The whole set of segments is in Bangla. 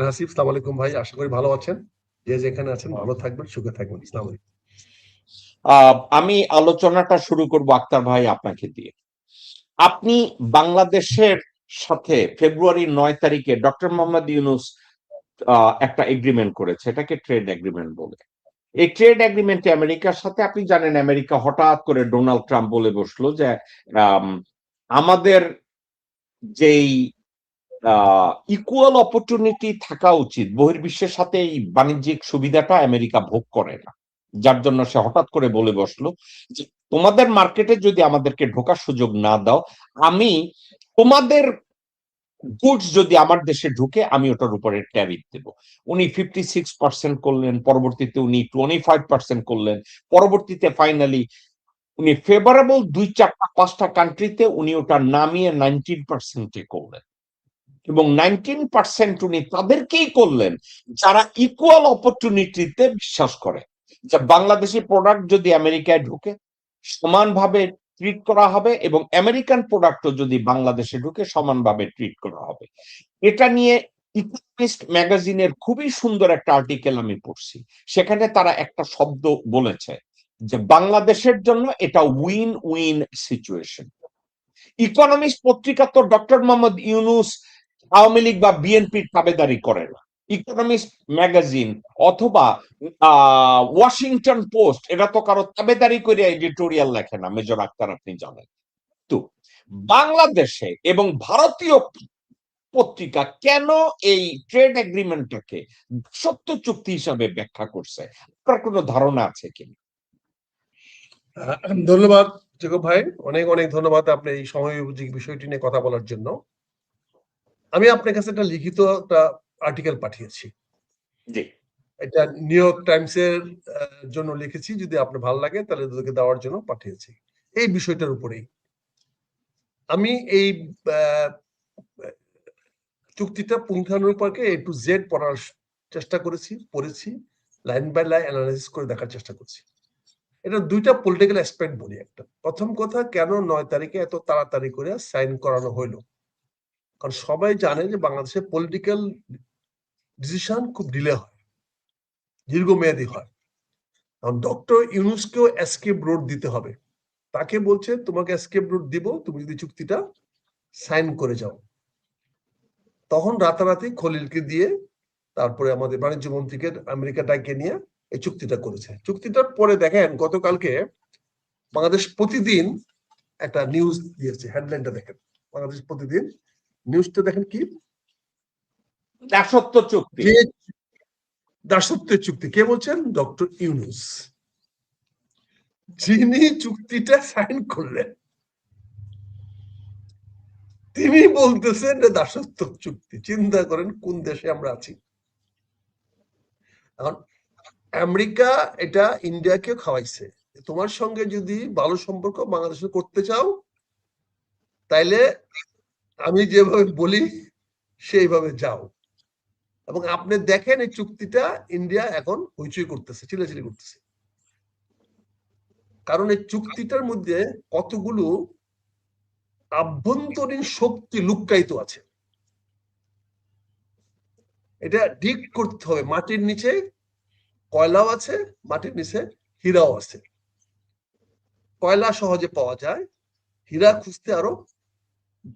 হাসিব, সালাম আলাইকুম ভাই, আশা করি ভালো আছেন। যে যেখানে আছেন ভালো থাকবেন, সুখে থাকবেন। ইসলাম আলাইকুম। আমি আলোচনাটা শুরু করব আক্তার ভাই আপনাকে দিয়ে। আপনি বাংলাদেশের সাথে ফেব্রুয়ারি 9 তারিখে ডক্টর মোহাম্মদ ইউনূস একটা এগ্রিমেন্ট করেছে, এটাকে ট্রেড এগ্রিমেন্ট বলে। এই ট্রেড এগ্রিমেন্টে আমেরিকার সাথে, আপনি জানেন আমেরিকা হঠাৎ করে ডোনাল্ড ট্রাম্প বলে বসলো যে আম, আমাদের যেই ইকুয়াল অপরচুনিটি থাকা উচিত, বহির্বিশ্বের সাথে এই বাণিজ্যিক সুবিধাটা আমেরিকা ভোগ করে না, যার জন্য সে হঠাৎ করে বলে বসলো যে তোমাদের মার্কেটে যদি আমাদেরকে ঢোকার সুযোগ না দাও, আমি তোমাদের গুডস যদি আমার দেশে ঢুকে আমি ওটার উপরে ট্যারিফ দেব। উনি 56% করলেন, পরবর্তীতে উনি 25% করলেন, পরবর্তীতে ফাইনালি উনি ফেভারেবল 2, 4, 5টা কান্ট্রিতে উনি ওটা নামিয়ে 19% করলেন। এবং 19% উনি তাদেরকেই করলেন যারা ইকুয়াল অপরচুনিটিতে বিশ্বাস করে, যে বাংলাদেশি প্রোডাক্ট যদি আমেরিকায় ঢুকে সমানভাবে ট্রিট করা হবে, এবং আমেরিকান প্রোডাক্টও যদি বাংলাদেশে ঢুকে সমানভাবে ট্রিট করা হবে। এটা নিয়ে ইকোনমিস্ট ম্যাগাজিনের খুবই সুন্দর একটা আর্টিকেল আমি পড়ছি। সেখানে তারা একটা শব্দ বলেছে যে বাংলাদেশের জন্য এটা উইন উইন সিচুয়েশন। ইকোনমিস্ট পত্রিকা তো ডক্টর মোহাম্মদ ইউনূস আওয়ামী লীগ বা বিএনপির তাবেদারি করে না। ইকোনমিস্ট ম্যাগাজিন অথবা ওয়াশিংটন পোস্ট এরা তো কারো তাবেদারি করে এডিটোরিয়াল লেখে না, মেজর আক্তার আপনি জানেন। তো বাংলাদেশে এবং ভারতীয় পত্রিকা কেন এই ট্রেড এগ্রিমেন্টটাকে সত্য চুক্তি হিসাবে ব্যাখ্যা করছে, আপনার কোনো ধারণা আছে কিনা? ধন্যবাদ জেকব ভাই, অনেক অনেক ধন্যবাদ আপনি এই সময় বিষয়টি নিয়ে কথা বলার জন্য। আমি আপনার কাছে একটা লিখিত একটা আর্টিকেল পাঠিয়েছি। জি, এটা নিউ ইয়র্ক টাইমস এর জন্য লিখেছি, যদি আপনার ভালো লাগে তাহলে তোদেরকে দেওয়ার জন্য পাঠিয়েছি এই বিষয়টার উপরেই। আমি এই চুক্তিটা পুঙ্খানুপুঙ্খে A to Z পড়ার চেষ্টা করেছি, পড়েছি, লাইন বাই লাইন অ্যানালাইসিস করে দেখার চেষ্টা করছি। এটা দুইটা পলিটিক্যাল অ্যাসপেক্ট বলি। একটা, প্রথম কথা, কেন 9 তারিখে এত তাড়াতাড়ি করে সাইন করানো হইলো? কারণ সবাই জানে যে বাংলাদেশে পলিটিক্যাল ডিসিশন খুব ডিলে হয়, দীর্ঘমেয়াদী হয়। কারণ ডক্টর ইউনূসকেও এসকেপ রোড দিতে হবে। তাকে বলছে তোমাকে এসকেপ রোড দিব তুমি যদি চুক্তিটা সাইন করে যাও। তখন রাতারাতি খলিলকে দিয়ে, তারপরে আমাদের বাণিজ্য মন্ত্রীকে আমেরিকা ডাকে নিয়ে এই চুক্তিটা করেছে। চুক্তিটার পরে দেখেন গতকালকে বাংলাদেশ প্রতিদিন একটা নিউজ দিয়েছে, হেডলাইনটা দেখেন। বাংলাদেশ প্রতিদিন নিউজটা দেখেন কি, দাসত্ব চুক্তি। দাসত্বের চুক্তি কে বলছেন? ডক্টর ইউনূস, যিনি চুক্তিটা সাইন করলেন, তিনি বলতেছেন যে দাসত্ব চুক্তি। চিন্তা করেন কোন দেশে আমরা আছি। এখন আমেরিকা এটা ইন্ডিয়াকে খাওয়াইছে, তোমার সঙ্গে যদি ভালো সম্পর্ক বাংলাদেশে করতে চাও তাইলে আমি যেভাবে বলি সেইভাবে যাও। এবং আপনি দেখেন এই চুক্তিটা ইন্ডিয়া এখন হইচই করতেছে, চিল্লাচিল্লি করতেছে। কারণ এই চুক্তিটার মধ্যে কতগুলো আভ্যন্তরীণ শক্তি লুক্কায়িত আছে। এটা ডিগ করতে হবে। মাটির নিচে কয়লাও আছে, মাটির নিচে হীরাও আছে। কয়লা সহজে পাওয়া যায়, হীরা খুঁজতে আরো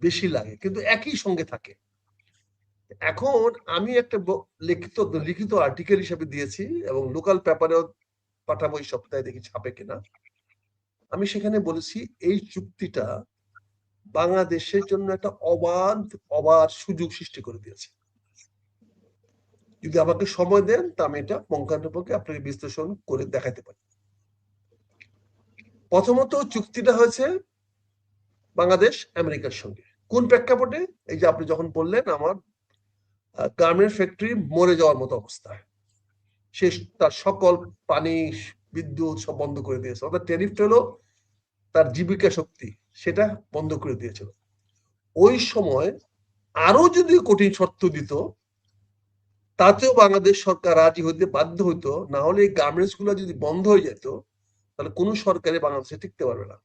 বেশি লাগে, কিন্তু একই সঙ্গে থাকে। এখন আমি একটা লিখিত লিখিত আর্টিকেল হিসেবে দিয়েছি এবং লোকাল পেপারেও পাঠাবো এই সপ্তাহে, দেখি ছাপে কিনা। আমি সেখানে বলেছি এই চুক্তিটা বাংলাদেশের জন্য একটা অবাধ সুযোগ সৃষ্টি করে দিয়েছে। যদি আমাকে সময় দেন তা আমি এটা পুঙ্খানুপুঙ্খে আপনাকে বিশ্লেষণ করে দেখাতে পারি। প্রথমত, চুক্তিটা হয়েছে বাংলাদেশ আমেরিকার সঙ্গে কোন প্রেক্ষাপটে? এই যে আপনি যখন বললেন আমার গার্মেন্টস ফ্যাক্টরি মরে যাওয়ার মতো অবস্থা, সে তার সকল পানি বিদ্যুৎ সব বন্ধ করে দিয়েছে, অর্থাৎ ট্যারিফটা হলো তার জীবিকা শক্তি, সেটা বন্ধ করে দিয়েছিল। ওই সময় আরো যদি কঠিন শর্ত দিত তাতেও বাংলাদেশ সরকার রাজি হইতে বাধ্য হইতো, না হলে এই গার্মেন্টস গুলো যদি বন্ধ হয়ে যেত তাহলে কোন সরকারে বাংলাদেশে টিকতে পারবে না।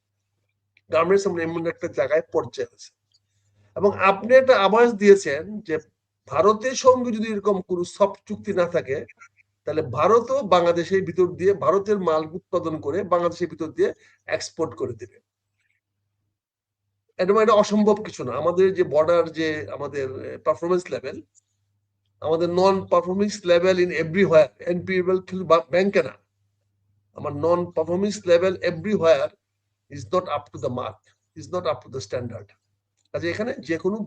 গার্মেন্টস এমন একটা জায়গায় পর্যায়ে আছে। এবং আপনি একটা আভাস দিয়েছেন যে ভারতের সঙ্গে যদি এরকম কোনো সফট চুক্তি না থাকে, তাহলে ভারতও বাংলাদেশের ভিতর দিয়ে ভারতের মাল উৎপাদন করে বাংলাদেশের ভিতর দিয়ে এক্সপোর্ট করে দেবে। এটা অসম্ভব কিছু না। আমাদের যে বর্ডার, যে আমাদের পারফরমেন্স লেভেল, আমাদের non performance level in everywhere, NPL ব্যাংকে না, আমার non performance level everywhere is not up to the mark, is not up to the standard. কাজে এখানে যে কোনো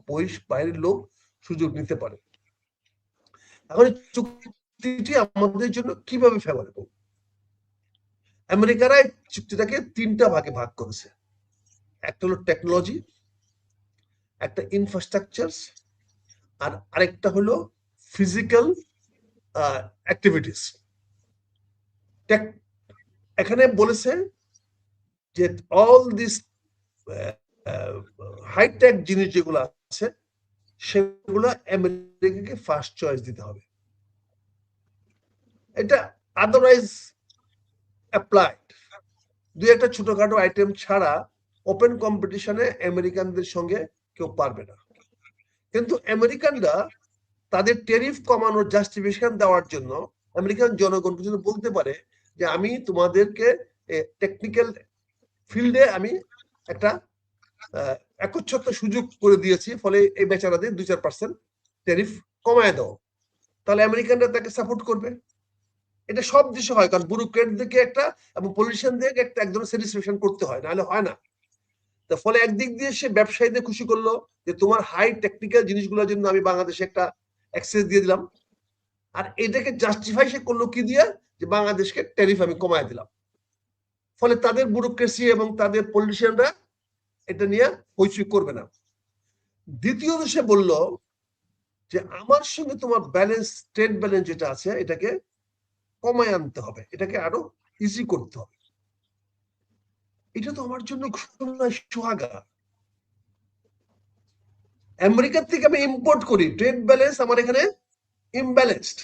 বাইরের লোক সুযোগ নিতে পারে। এখন চুক্তিটি আমাদের জন্য কিভাবে ফেভারেবল? আমেরিকারা চুক্তিটাকে 3টা ভাগে ভাগ করেছে। একটা হলো টেকনোলজি, একটা ইনফ্রাস্ট্রাকচার, আর আরেকটা হলো ফিজিক্যাল অ্যাক্টিভিটিস। এখানে বলেছে যে অল দিস হাইটেক জিনিস যেগুলো আছে সেগুলো আমেরিকাকে ফার্স্ট চয়েস দিতে হবে। এটা আদারওয়াইজ অ্যাপ্লাইড। দুই একটা ছোটখাটো আইটেম ছাড়া ওপেন কম্পিটিশনে আমেরিকানদের সঙ্গে কেউ পারবে না। কিন্তু আমেরিকানরা তাদের ট্যারিফ কমানোর জাস্টিফিকেশন দেওয়ার জন্য আমেরিকান জনগণকে যদি বলতে পারে যে আমি তোমাদেরকে টেকনিক্যাল ফিল্ডে আমি একটা একচ্ছত্র সুযোগ করে দিয়েছি, ফলে এই বেচারাদের 2-4% ট্যারিফ কমায় দাও, তাহলে আমেরিকানরা তাকে সাপোর্ট করবে। এটা সব দেশে হয়, কারণ ব্যুরোক্রেটদেরকে একটা এবং পলিটিশিয়ানদেরকে একটা এক ধরনের স্যাটিসফ্যাকশন করতে হয়, নাহলে হয় না। তার ফলে একদিক দিয়ে সে ব্যবসায়ীদের খুশি করলো যে তোমার হাই টেকনিক্যাল জিনিসগুলোর জন্য আমি বাংলাদেশে একটা অ্যাক্সেস দিয়ে দিলাম, আর এটাকে জাস্টিফাই সে করলো কি দিয়ে, যে বাংলাদেশকে ট্যারিফ আমি কমায় দিলাম। ফলে তাদের ব্যুরোক্রেসি এবং তাদের পলিটিশিয়ানরা এটা নিয়ে হইচই করবে না। দ্বিতীয়ত সে বলল যে আমার সঙ্গে তোমার ব্যালেন্স, ট্রেড ব্যালেন্স যেটা আছে এটাকে কমায় আনতে হবে, এটাকে আরো ইজি করতে হবে। এটা তো আমার জন্য সোহাগা। আমেরিকার থেকে আমি ইম্পোর্ট করি, ট্রেড ব্যালেন্স আমার এখানে ইমব্যালেন্সড,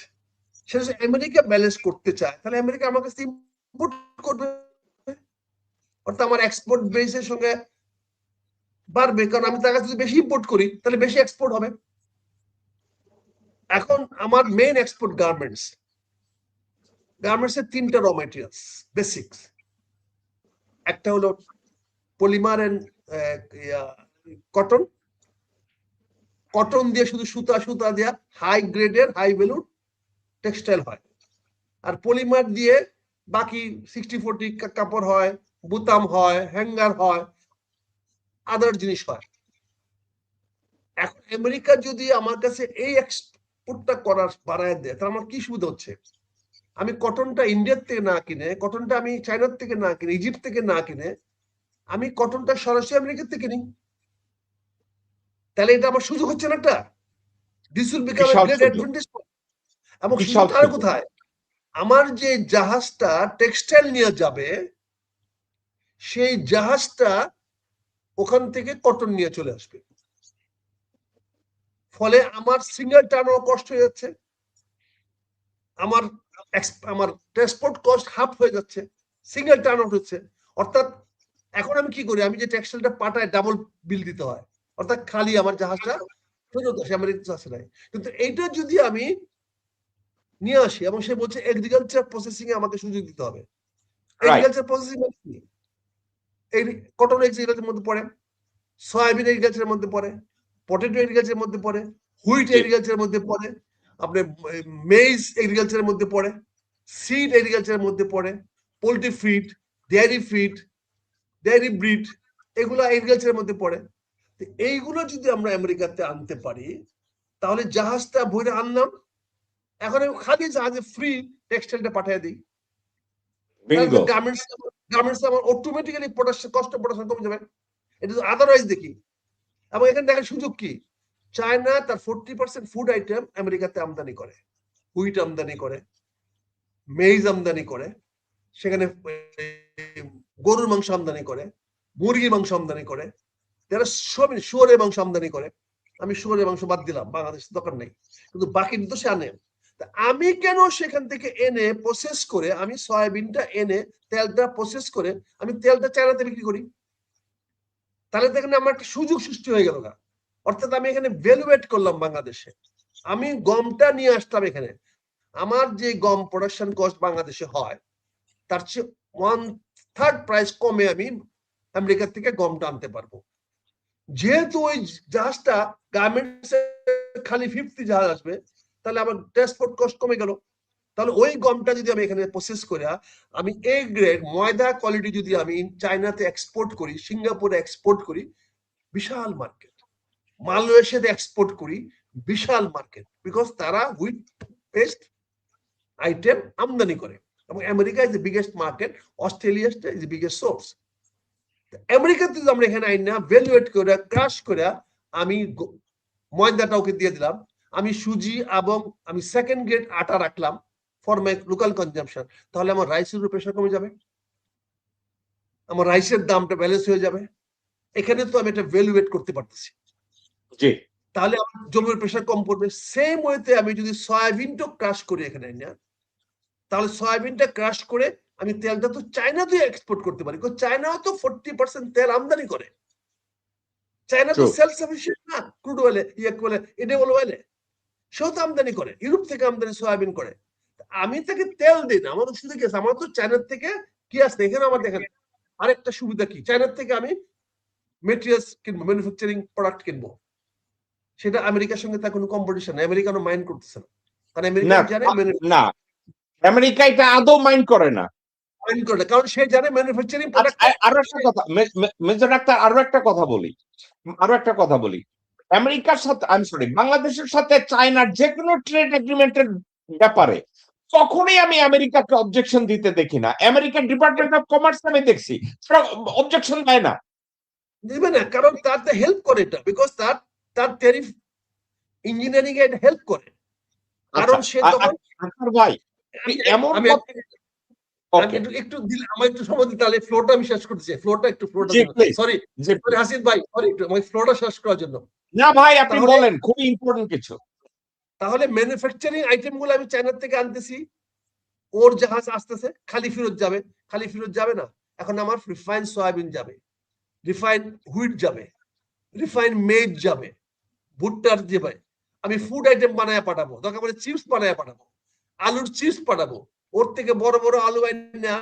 সেটা যদি আমেরিকা ব্যালেন্স করতে চায় তাহলে আমেরিকা আমার কাছে ইম্পোর্ট করবে, অর্থাৎ আমার এক্সপোর্ট বেসের সঙ্গে বাড়বে, কারণ আমি তার কাছে যদি বেশি ইম্পোর্ট করি তাহলে বেশি এক্সপোর্ট হবে। এখন আমার মেইন এক্সপোর্ট গার্মেন্টস, গার্মেন্টসের 3টা র ম্যাটেরিয়ালস বেসিক্স। একটা হলো পলিমার এন্ড কটন, কটন দিয়ে শুধু সুতা দিয়ে হাই গ্রেডের হাই ভ্যালুর টেক্সটাইল হয়, আর পলিমার দিয়ে বাকি 60-40 কাপড় হয়, বুতাম হয়, হ্যাঙ্গার হয়, আদার জিনিস হয়। এখন আমেরিকা যদি আমার কাছে এই এক্সপোর্টটা করার বাড়ায় দেয় তাহলে আমার কি সুবিধা হচ্ছে? আমি কটনটা ইন্ডিয়ার থেকে না কিনে, কটনটা আমি চায়নার থেকে না কিনে, ইজিপ্ট থেকে না কিনে, আমি কটনটা সরাসরি আমেরিকার থেকে নিই, তাহলে এটা আমার সুযোগ হচ্ছে না একটা? This will become a great advantage. এবং সুযোগটা আর কোথায়? আমার যে জাহাজটা টেক্সটাইল নিয়ে যাবে সেই জাহাজটা ওখান থেকে কটন নিয়ে চলে আসবে, ফলে আমার সিঙ্গেল টার্নও কষ্ট হয়ে যাচ্ছে, আমার ট্রান্সপোর্ট কস্ট হাফ হয়ে যাচ্ছে, সিঙ্গেল টার্ন আউট হচ্ছে। অর্থাৎ এখন আমি কি করি, আমি যে টেক্সটাইলটা পাঠায় ডাবল বিল দিতে হয়, অর্থাৎ খালি আমার জাহাজটা ফেরত আসে, আমার আছে নাই। কিন্তু এইটা যদি আমি নিয়ে আসি এবং সে বলছে এগ্রিকালচার প্রসেসিং এ আমাকে সুযোগ দিতে হবে, এগ্রিকালচার প্রসেসিং মানে কি? এই কটন এগ্রিকালচারের মধ্যে পড়ে, সয়াবিন এগ্রিকালচারের মধ্যে পড়ে, পটেটো এগ্রিকালচারের মধ্যে পড়ে, হুইট এগ্রিকালচারের মধ্যে পড়ে, আপনার মেইজ এগ্রিকালচারের মধ্যে পড়ে, সিড এগ্রিকালচারের মধ্যে পড়ে, পোল্ট্রি ফিড, ডেয়ারি ব্রিড, এগুলো এগ্রিকালচারের মধ্যে পড়ে। এইগুলো যদি আমরা আমেরিকাতে আনতে পারি তাহলে জাহাজটা ভরে আনলাম, এখন আমি খালি জাহাজে ফ্রি টেক্সটাইলটা পাঠিয়ে দিই, গার্মেন্টস আমার অটোমেটিক্যালি কষ্ট প্রোডাকশন কমে যাবে। এটা তো আদারওয়াইজ দেখি। এবং এখানে দেখার সুযোগ কি, চায়না তার 40% ফুড আইটেম আমেরিকাতে আমদানি করে, হুইট আমদানি করে, মেইজ আমদানি করে, সেখানে গরুর মাংস আমদানি করে, মুরগির মাংস আমদানি করে, যারা সব শুয়োরের মাংস আমদানি করে। আমি শুয়োরের মাংস বাদ দিলাম, বাংলাদেশ দরকার নেই, কিন্তু বাকি তো সে আনে। আমি কেন সেখান থেকে এনে প্রসেস করে, আমি সয়াবিনটা এনে তেলটা প্রসেস করে আমি তেলটা চায়নাতে বিক্রি করি, তাহলে তো এখানে আমার একটা সুযোগ সৃষ্টি হয়ে গেল না। অর্থাৎ আমি এখানে ভ্যালু এড করলাম বাংলাদেশে, আমি গমটা নিয়ে আসতাম এখানে, আমার যে গম প্রোডাকশন কস্ট বাংলাদেশে হয় তার চেয়ে 1/3 প্রাইস কমে আমি আমেরিকা থেকে গমটা আনতে পারবো। যেহেতু ওই জাহাজটা গার্মেন্টস খালি 50 জাহাজ আসবে, তাহলে আমার ট্রান্সপোর্ট কস্ট কমে গেল। তাহলে ওই গমটা যদি আমি এখানে প্রসেস করে আমি এ গ্রেড ময়দা কোয়ালিটি যদি আমি চায়নাতে এক্সপোর্ট করি, সিঙ্গাপুরে এক্সপোর্ট করি, বিশাল মার্কেট। মালয়েশিয়াতে এক্সপোর্ট করি, বিশাল মার্কেট, বিকজ তারা হুইট পেস্ট আইটেম আমদানি করে। এবং America is the biggest market, Australia is the biggest source. আমেরিকাতে যদি আমরা এখানে আইন না ভ্যালুয়েট করে ক্রাশ করে আমি ময়দাটা ওকে দিয়ে দিলাম, আমি সুজি এবং আমি সেকেন্ড গ্রেড আটা রাখলাম ফর মাই লোকাল কনজাম্পশন, তাহলে আমার রাইসের উপর প্রেশার কমে যাবে, আমার রাইসের দামটা ব্যালেন্স হয়ে যাবে। এখানে তো আমি একটা ভ্যালুয়েট করতে পারতেছি, জি তাহলে আমার জমির প্রেশার কম পড়বে। সেম ওয়েতে আমি যদি সয়াবিনটা ক্রাশ করি এখানে না, তাহলে সয়াবিনটা ক্রাশ করে আমি তেলটা তো চায়নাতে এক্সপোর্ট করতে পারি, কারণ চায়নাও তো 40% তেল আমদানি করে। চায়না তো ট্রু সেলফ সাফিসিয়েন্ট না ক্রুড অয়েলে, এডিবল অয়েলে, সেও তো আমদানি করে, ইউরোপ থেকে আমদানি সয়াবিন করে। আমি তাকে তেল দিই না, আমার শুধু কি আছে, আমার তো চায়নার থেকে কি আসছে এখানে। আমার দেখেন আরেকটা সুবিধা কি, চায়নার থেকে আমি মেটেরিয়ালস কিনবো, ম্যানুফ্যাকচারিং প্রোডাক্ট কিনবো, সেটা আমেরিকার সঙ্গে তার কোনো কম্পিটিশন নেই, আমেরিকানও মাইন্ড করতেছে না, কারণ না আমেরিকান জানে না আমেরিকা এটা আদৌ মাইন্ড করে না। মাইন্ড করে, কারণ সে জানে ম্যানুফ্যাকচারিং আচ্ছা, প্রোডাক্ট। আরো একটা কথা মেজর ডাক্তার, আরো একটা কথা বলি। আমেরিকার সাথে আমি সরি বাংলাদেশের সাথে চায়নার যে কোনো ট্রেড এগ্রিমেন্টের ব্যাপারে কখনোই আমি আমেরিকাকে অবজেকশন দিতে দেখি না। আমেরিকান ডিপার্টমেন্ট অফ কমার্স আমি দেখছি অবজেকশন দেয় না। দিবে না, কারণ তার তো হেল্প করে এটা, বিকজ তার তার ট্যারিফ ইঞ্জিনিয়ারিং এ এটা হেল্প করে, আচ্ছা কারণ সে তখন আচ্ছা ভাই এমন আমি আমি ওকে একটু একটু দিলে আমার একটু সময় দিতে, তাহলে ফ্লোটা আমি শেষ করতে চাই, ফ্লোটা ji please sorry ji sorry Hasin ভাই, সরি একটু আমি ফ্লোটা শেষ করার জন্য। না ভাই আপনি তাহলে বলেন, খুবই ইম্পর্টেন্ট কিছু। তাহলে ম্যানুফ্যাকচারিং আইটেম গুলো আমি চায়না থেকে আনতেছি, ওর জাহাজ আসতেছে, খালি ফেরত যাবে, খালি ফেরত যাবে না। এখন আমার রিফাইন সয়াবিন যাবে, রিফাইন হুইট যাবে, রিফাইন মেজ যাবে, ভুট্টার যাবে, আমি ফুড আইটেম বানায় পাঠাবো, দরকার পড়ে চিপস বানায় পাঠাবো, আলুর চিপস পাঠাবো, ওর থেকে বড় বড় আলু না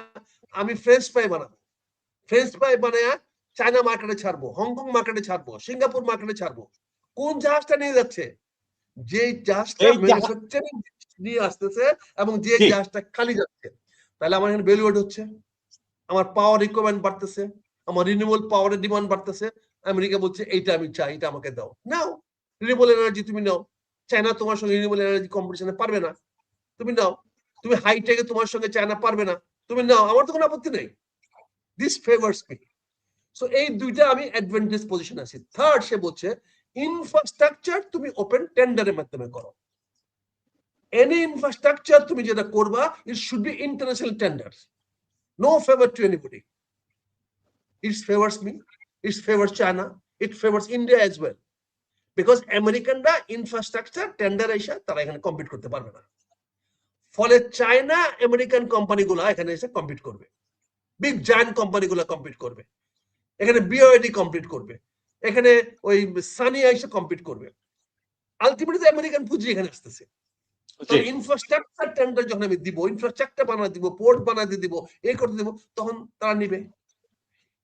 আমি ফ্রেঞ্চ ফ্রাই বানাবো, ফ্রেঞ্চ ফ্রাই বানায় চায়না মার্কেটে ছাড়বো, হংকং মার্কেটে ছাড়বো, সিঙ্গাপুর মার্কেটে ছাড়বো। কোন জাহাজটা নিয়ে যাচ্ছে? যে জাহাজটা এই ম্যানুফ্যাকচারিং নিয়ে আসতেছে এবং যে জি জাহাজটা খালি যাচ্ছে। তাহলে আমার এখানে ভ্যালুয়েট হচ্ছে, আমার পাওয়ার রিকোয়ারমেন্ট বাড়তেছে, আমার রিনিউয়েবল পাওয়ারের ডিমান্ড বাড়তেছে। আমেরিকা বলছে এইটা আমি চাই, এটা আমাকে দাও, নাও রিনিউয়েবল এনার্জি তুমি নাও। চায়না তোমার সঙ্গে রিনিউয়েবল এনার্জি কম্পিটিশনে পারবে না, তুমি নাও। তুমি হাইটেকে তোমার সঙ্গে চায়না পারবে না, তুমি নাও, আমার তো কোনো আপত্তি নেই। This favours me. সো এই দুইটা আমি অ্যাডভান্টেজ পজিশন আছি। থার্ড, সে বলছে ইনফ্রাস্ট্রাকচার তুমি ওপেন টেন্ডারের মাধ্যমে করো। এনি ইনফ্রাস্ট্রাকচার তুমি যেটা করবা, it should be international tender, no favour to anybody. It favors me, it favors China, it favors India as well. Because আমেরিকানরা ইনফ্রাস্ট্রাকচার টেন্ডার এসে তারা এখানে কম্পিট করতে পারবে না, ফলে চায়না আমেরিকান কোম্পানিগুলো এখানে এসে কম্পিট করবে, বিগ জায়ান্ট কোম্পানিগুলো কম্পিট করবে, এখানে বিওআইডি কম্পিট করবে, এখানে ওই সানিয়া এসে কম্পিট করবে। আলটিমেটলি আমেরিকান পুঁজি এখানে আসতেছে। জি ইনফ্রাস্ট্রাকচার টেন্ডার যখন আমি দিব, ইনফ্রাস্ট্রাকচার বানাতে দিব, পোর্ট বানাতে দিব, এই করতে দিব, তখন তারা নিবে।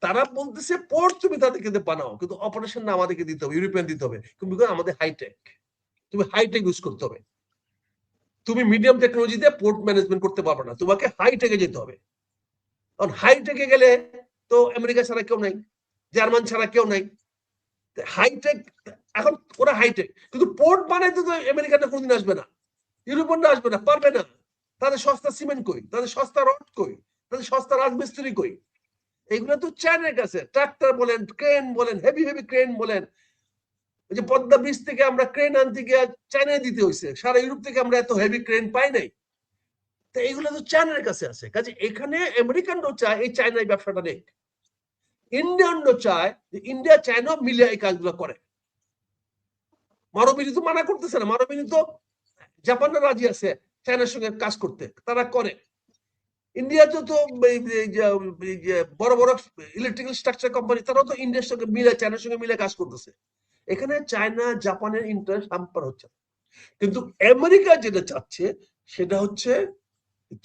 তারা বলতেছে পোর্ট তুমি তাদেরকে বানাও, কিন্তু অপারেশন আমাদেরকে দিতে হবে, ইউরোপিয়ান দিতে হবে, কিন্তু আমাদের হাইটেক, তুমি হাইটেক ইউজ করতে হবে। তুমি মিডিয়াম টেকনোলজি দিয়ে পোর্ট ম্যানেজমেন্ট করতে পারবে না, তোমাকে হাইটেকে যেতে হবে। কারণ হাইটেকে গেলে তো আমেরিকা ছাড়া কেউ নাই, জার্মান ছাড়া কেউ নাই, হাইটেক। এখন ওরা হাইটেক, কিন্তু পোর্ট বানাইতে তো আমেরিকাটা কোনদিন আসবে না, ইউরোপিয়ানরা আসবে না, পারবে না। তাদের সস্তা সিমেন্ট কই, তাদের সস্তা রড কই, তাদের সস্তা রাজমিস্ত্রি কই? এইগুলো তো চায়নার কাছে। ট্রাক্টর বলেন, ক্রেন বলেন, হেভি হেভি ক্রেন বলেন, ওই যে পদ্মা ব্রিজ থেকে আমরা ক্রেন আনতে গিয়ে চায়নায় দিতে হয়েছে, সারা ইউরোপ থেকে আমরা এত হেভি ক্রেন পাই নাই। তো এইগুলো তো চায়নার কাছে আছে, কাজে এখানে আমেরিকানরাও চায় এই চায়নায় ব্যবসাটা নেই, ইন্ডিয়ানরাও চায় যে ইন্ডিয়া চায়না মিলে এই কাজগুলো করে। মানবিনী তো মানা করতেছে না, মানবিনী তো জাপানরা রাজি আছে চায়নার সঙ্গে কাজ করতে, তারা করে। ইন্ডিয়াতে তো বড় বড় ইলেকট্রিক্যাল স্ট্রাকচার কোম্পানি, তারাও তো ইন্ডিয়ার সঙ্গে মিলে, চায়নার সঙ্গে মিলে কাজ করতেছে। এখানে চায়না জাপানের ইন্টারেস্ট হাম্পার হচ্ছে। কিন্তু আমেরিকা যেটা চাচ্ছে সেটা হচ্ছে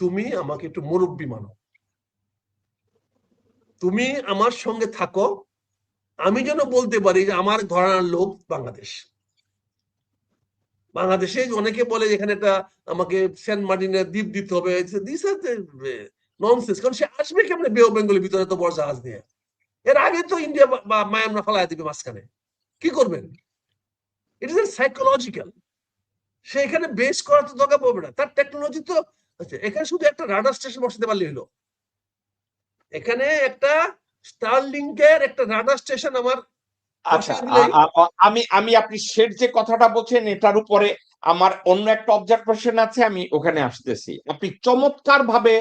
তুমি আমাকে একটু মুরব্বী মানো, তুমি আমার সঙ্গে থাকো, আমি যেন বলতে পারি যে আমার ঘরানার লোক বাংলাদেশ। বাংলাদেশে অনেকে বলে এখানে একটা আমাকে সেন্ট মার্টিনের দ্বীপ দিতে হবে, ননসেন্স। কারণ সে আসবে কেমনে বে অফ বেঙ্গলের ভিতরে তো বড় জাহাজ নিয়ে? এর আগে তো ইন্ডিয়া বা মায়ানমার ফালাই দিবে মাঝখানে, কি করবেন? It is psychological. সে এখানে বেস করা তো দরকার পড়বে না, তার টেকনোলজি তো আছে। এখানে শুধু একটা রাডার স্টেশন বসাতে পারলে হলো। এখানে একটা স্টারলিংকের একটা রাডার স্টেশন আমার আচ্ছা, বসায় দিলেই। আমি আমি আপনি শের যে কথাটা বলছেন এটার উপরে আমার অন্য একটা অবজারভেশন আছে, আমি ওখানে আসতেছি। আপনি চমৎকার ভাবে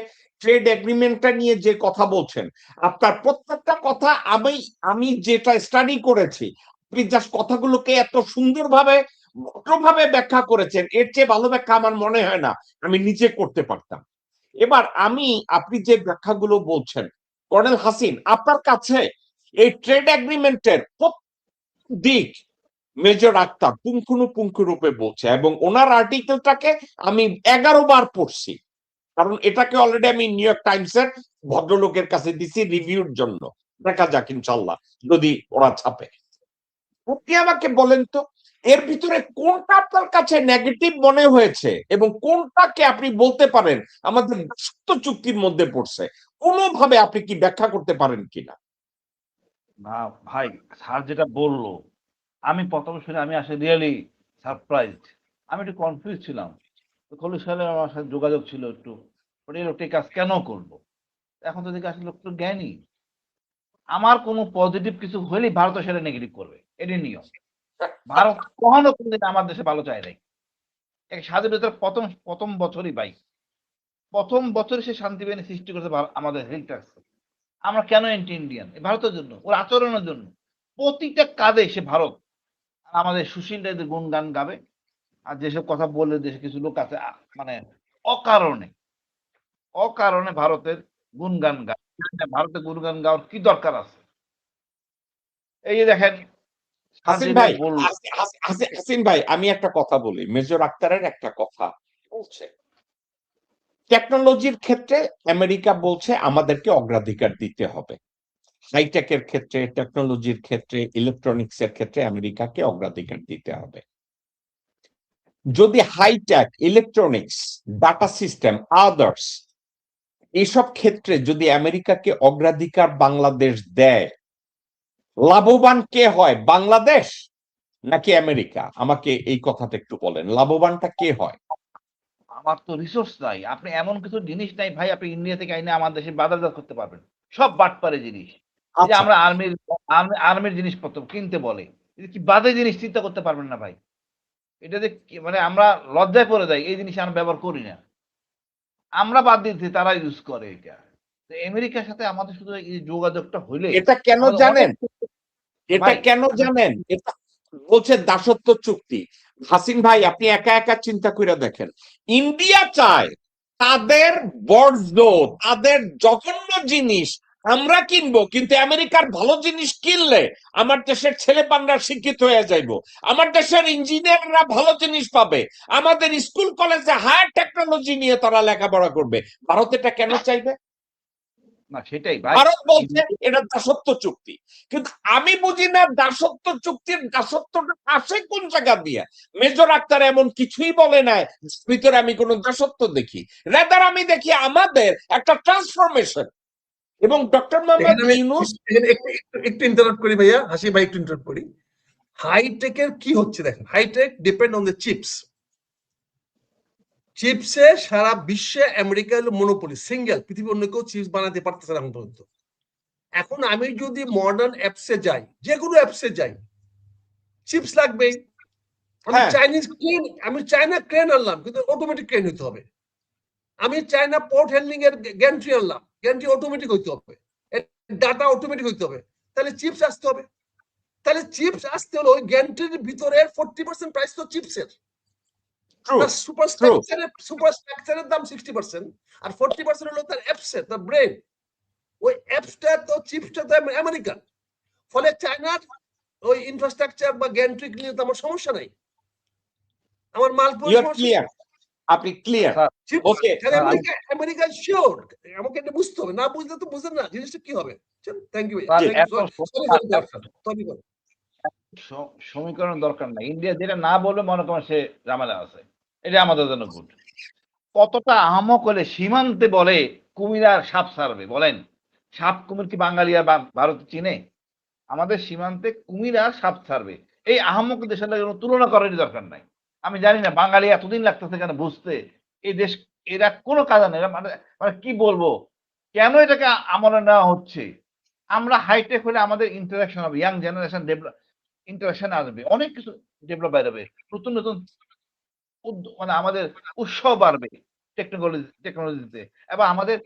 ট্রেড এগ্রিমেন্টটা নিয়ে যে কথা বলছেন, আপনার প্রত্যেকটা কথা আমি আমি যেটা স্টাডি করেছি, আপনি জাস্ট কথাগুলোকে এত সুন্দরভাবে ভদ্রভাবে ব্যাখ্যা করেছেন, এর চেয়ে ভালো ব্যাখ্যা আমার মনে হয় না আমি নিজে করতে পারতাম। এবার আপনি যে ব্যাখ্যাগুলো বলছেন, কর্নেল হাসিন, আপনার কাছে এই ট্রেড এগ্রিমেন্টের দিক মেজর আক্তার পুঙ্খানুপুঙ্খ রূপে বলছে, এবং ওনার আর্টিকেলটাকে আমি 11 বার পড়ছি, কারণ এটাকে অলরেডি আমি নিউ ইয়র্ক টাইমসের ভদ্রলোকের কাছে দিছি রিভিউর জন্য। দেখা যাক ইনশাল্লাহ যদি ওরা ছাপে। আপনি আমাকে বলেন তো, এর ভিতরে কোনটা আপনার কাছে নেগেটিভ মনে হয়েছে এবং কোনটাকে আপনি বলতে পারেন আমাদের দাসত্ব চুক্তির মধ্যে পড়ছে? কোনোভাবে আপনি কি ব্যাখ্যা করতে পারেন কিনা? না ভাই, স্যার যেটা বললো, আমি প্রথম শুনে আমি আসলে রিয়েলি সারপ্রাইজড। আমি একটু কনফিউজ ছিলাম। তো খলিল সাহেবের আমার সাথে যোগাযোগ ছিল একটু, এই লোকটা এই কাজ কেন করবো? এখন তো দেখি আসলে লোকটা জ্ঞানী। আমার কোনো পজিটিভ কিছু হলেই ভারত সেটা নেগেটিভ করবে, এটাই নিয়ম। ভারত কখনো কোনদিন আমার দেশে ভালো চায় নাই। এক স্বাধীনতার প্রথম প্রথম বছরই ভাই, প্রথম বছরই সে শান্তি বাহিনী সৃষ্টি করেছে আমাদের হেলথ ট্যাক্স। আমরা কেন অ্যান্টি ইন্ডিয়ান? ভারতের জন্য, ওর আচরণের জন্য। প্রতিটা কাজে সে ভারত। আমাদের সুশীলরা এদের গুণগান গাবে, আর যেসব কথা বলে দেশে কিছু লোক আছে মানে অকারণে অকারণে ভারতের গুণগান গায়। ভারতের গুণগান গাওয়ার কি দরকার আছে? এই যে দেখেন, হাসিন ভাই, হাসিন ভাই, আমি একটা কথা বলি। মেজর আক্তারের একটা কথা বলছে, টেকনোলজির ক্ষেত্রে আমেরিকা বলছে আমাদেরকে অগ্রাধিকার দিতে হবে। হাইটেকের ক্ষেত্রে, টেকনোলজির ক্ষেত্রে, ইলেকট্রনিক্স এর ক্ষেত্রে আমেরিকাকে অগ্রাধিকার দিতে হবে। যদি hi tech, electronics, data system, others এইসব ক্ষেত্রে যদি আমেরিকাকে অগ্রাধিকার বাংলাদেশ দেয়, লাভবান কে হয়, বাংলাদেশ নাকি আমেরিকা? আমাকে এই কথাটা একটু বলেন, লাভবানটা কে হয়? আমার তো রিসোর্স নাই। আপনি এমন কিছু জিনিস নাই ভাই, আপনি ইন্ডিয়া থেকে আইনে আমার দেশে বাজারজাত করতে পারবেন। সব বাটপারে জিনিস। এই যে আচ্ছা, আমরা আর্মির জিনিসপত্র কিনতে বলে, এটা কি বাজে জিনিস, চিন্তা করতে পারবেন না ভাই। এটা যে মানে আমরা লজ্জায় পড়ে যাই, এই জিনিস আমরা ব্যবহার করি না। আমরা বাদ দিয়েছি, তারা ইউজ করে এটা। তো আমেরিকার সাথে আমাদের শুধু এই যোগাযোগটা হইলে এটা কেন আমাদের অনেক জানেন? এটা ভাই। কেন জানেন? এটা বলছে দাসত্ব চুক্তি। হাসিন ভাই, আপনি একা একা চিন্তা করে দেখেন, ইন্ডিয়া চায় তাদের বর্জ্য, তাদের জঘন্য জিনিস আমরা কিনবো, কিন্তু আমেরিকার ভালো জিনিস কিনলে আমার দেশের ছেলেপানরা শিক্ষিত হয়ে যাইব, আমার দেশের ইঞ্জিনিয়াররা ভালো জিনিস পাবে, আমাদের স্কুল কলেজে হায়ার টেকনোলজি নিয়ে তারা লেখাপড়া করবে। ভারত এটা কেন চাইবে? না সেটাই ভাই। ভারত বলছে এটা দাসত্ব চুক্তি, কিন্তু আমি বুঝি না দাসত্ব চুক্তির দাসত্বটা আসে কোন জায়গা দিয়ে। মেজর আক্তার এমন কিছুই বলে নাই ভিতরে আমি কোন দাসত্ব দেখি, রাদার আমি দেখি আমাদের একটা ট্রান্সফরমেশন। এবং ডক্টর মোহাম্মদ এখানে আমি ইউনূস, একটু ইন্টারাপ্ট করি ভাইয়া, হাসি ভাই একটু ইন্টারাপ্ট করি। হাইটেকের কি হচ্ছে দেখেন, hitech depend on the chips. চিপসে সারা বিশ্বে আমেরিকা হলো মনোপলি, সিঙ্গেল, পৃথিবীর অন্য কেউ চিপস বানাতে পারতেছে না এখন পর্যন্ত। এখন আমি যদি মডার্ন অ্যাপসে যাই, যে কোনো অ্যাপসে যাই, চিপস লাগবেই। আমি হ্যাঁ, আমি চায়না ক্রেন আনলাম, কিন্তু অটোমেটিক ক্রেন হইতে হবে। আমি চায়না পোর্ট হ্যান্ডলিং এর গ্যান্ট্রি আনলাম, গ্যান্ট্রি অটোমেটিক হইতে হবে, ডাটা অটোমেটিক হইতে হবে। তাহলে চিপস আসতে হবে। তাহলে চিপস আসতে হলো ওই গ্যান্ট্রির ভিতরে 40% প্রাইস তো চিপসের। ট্রু, তার ট্রু। সুপার স্ট্রাকচারের দাম 60%, আর 40% হলো তার অ্যাপসের, তার ব্রেন। ওই অ্যাপসটা তো চিপসটা তো আমেরিকান। ফলে চায়নার ওই ইনফ্রাস্ট্রাকচার বা গ্যান্ট্রিক নিয়ে তো আমার সমস্যা নাই। আমার মাল ইউ আর ক্লিয়ার, আপনি clear. Sir okay, sir, America sure, আমাকে এটা বুঝতে হবে, না বুঝলে তো বুঝেন না জিনিসটা কি হবে। Thank you, sir, thank you, এত সরি সমীকরণ দরকার নাই। ইন্ডিয়া যেটা না বলবে মনে করেন সে ঝামেলা আছে, এটা আমাদের জন্য গুড। কতটা আহামক হলে সীমান্তে বলে কুমির আর সাপ ছাড়বে, বলেন সাপ কুমির কি বাঙালি আর ভারত চিনে? আমাদের সীমান্তে কুমির আর সাপ ছাড়বে, এই আহামক দেশের লাগে কোনো তুলনা করারই দরকার নাই। আমি জানি না বাঙালি এতদিন লাগতেছে কেন বুঝতে, এই দেশ এরা কোনো কাজে নেই, মানে মানে কি বলবো, কেন এটাকে আমলে নেওয়া হচ্ছে? আমরা হাইটেক হলে আমাদের ইন্টারাকশন হবে, ইয়াং জেনারেশন ডেভেলপ ইন্টারাকশন আসবে, অনেক কিছু ডেভেলপ বেরোবে, নতুন নতুন মানে আমাদের উৎসাহ বাড়বে টেকনোলজিতে, এবং আমাদের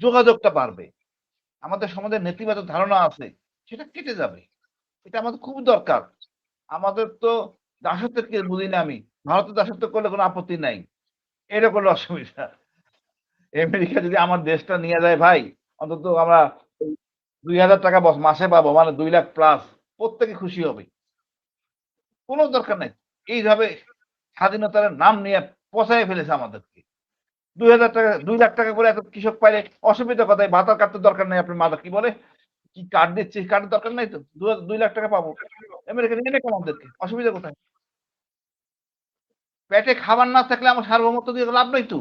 যোগাযোগটা বাড়বে, আমাদের সমাজের নেতিবাচক ধারণা আছে সেটা কেটে যাবে। এটা আমাদের খুব দরকার। আমাদের তো দাসত্বের কি বুঝি না আমি, ভারতের দাসত্ব করলে কোনো আপত্তি নাই, এটা করলে অসুবিধা। আমেরিকা যদি আমার দেশটা নিয়ে যায় ভাই, অন্তত আমরা 2,000 টাকা মাসে পাবো, মানে 2 লাখ প্লাস, প্রত্যেকে খুশি হবে, কোনো দরকার নাই। এইভাবে স্বাধীনতার নাম নিয়ে পচাই ফেলেছে আমাদেরকে। 2,000 টাকা 2 লাখ টাকা করে এত কৃষক পাইলে অসুবিধা কোথায়? ভাতার কার্ড তো দরকার নাই, আপনার মাথা কি বলে কি কার্ড দিচ্ছে, কার্ডের দরকার নাই তো, 2 লাখ টাকা পাবো, আমেরিকা নিয়ে নেই আমাদেরকে, অসুবিধা কোথায়? পেটে খাবার না থাকলে আমার সার্বভৌমত্ব দিয়ে লাভ নাই তো।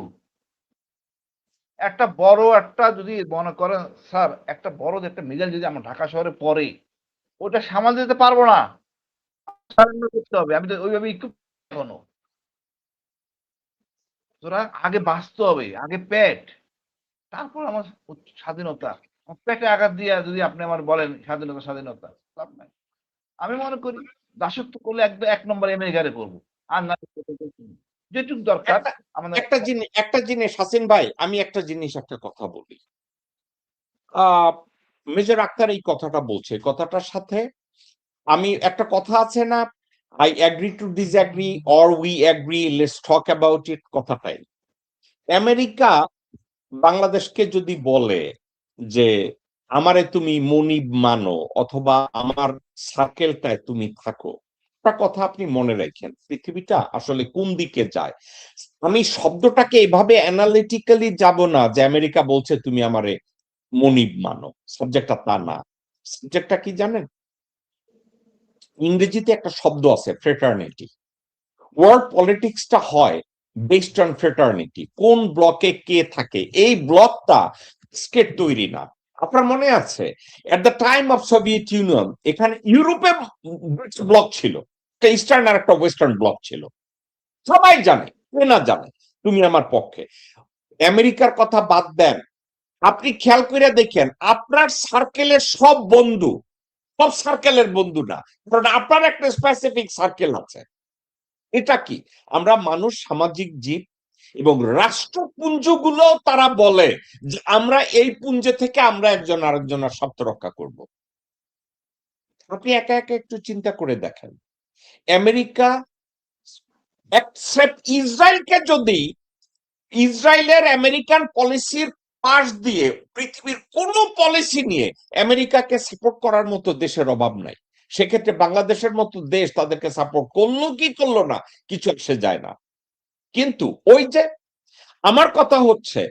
একটা বড় একটা যদি মনে করেন স্যার, একটা বড় একটা মিজাইল যদি আমার ঢাকা শহরে পড়ে, ওটা সামাল দিতে পারবো না, সারেন্ডার করতে হবে। আমি তো ওইভাবে ইকুইপ এখনো। তোরা আগে বাঁচতে হবে, আগে পেট, তারপর আমার স্বাধীনতা। আমার পেটে আঘাত দিয়ে যদি আপনি আমার বলেন স্বাধীনতা স্বাধীনতা, লাভ নাই। আমি মনে করি দাসত্ব করলে একদম 1 নম্বর আমেরিকারে করবো, আর না যেটুক দরকার একটা আমাদের। একটা জিনিস হাসিন ভাই, আমি একটা কথা বলি। আহ মেজর আক্তার এই কথাটা বলছে, কথাটার সাথে আমি একটা কথা আছে না, I agree to disagree or we agree, let's talk about it, কথাটাই। আমেরিকা বাংলাদেশকে যদি বলে যে আমারে তুমি মনিব মানো অথবা আমার সার্কেলটায় তুমি থাকো, একটা কথা আপনি মনে রাখেন, পৃথিবীটা আসলে কোন দিকে যায়। আমি শব্দটাকে এভাবে অ্যানালিটিক্যালি যাব না যে আমেরিকা বলছে তুমি আমারে মনিব মানো, সাবজেক্টটা তা না। সাবজেক্টটা কি জানেন? ইংরেজিতে একটা শব্দ আছে, ফ্রেটার্নিটি। ওয়ার্ল্ড পলিটিক্সটা হয় বেসড অন ফ্রেটার্নিটি, কোন ব্লকে কে থাকে। এই ব্লকটা স্কেট তৈরি না। আপনার মনে আছে at the time of Soviet union এখানে ইউরোপে ব্লক ছিল, একটা ইস্টার্ন আর একটা ওয়েস্টার্ন ব্লক ছিল, সবাই জানে, কে না জানে, তুমি আমার পক্ষে। আমেরিকার কথা বাদ দেন, আপনি খেয়াল করে দেখেন আপনার সার্কেলের সব বন্ধু সব সার্কেলের বন্ধু না, কারণ আপনার একটা স্পেসিফিক সার্কেল আছে। এটা কি? আমরা মানুষ সামাজিক জীব, এবং রাষ্ট্রপুঞ্জগুলো তারা বলে যে আমরা এই পুঞ্জে থেকে আমরা একজন আরেকজনের স্বার্থ রক্ষা করব। আপনি একা একা একটু চিন্তা করে দেখেন, আমেরিকা except ইসরায়েলকে যদি ইসরায়েলের আমেরিকান পলিসির পাশ দিয়ে পৃথিবীর কোন পলিসি নিয়ে আমেরিকাকে সাপোর্ট করার মতো দেশের অভাব নাই। সেক্ষেত্রে বাংলাদেশের মতো দেশ তাদেরকে সাপোর্ট করলো কি করলো না কিছু এসে যায় না। কিন্তু ওই যে আমার কথা হচ্ছে,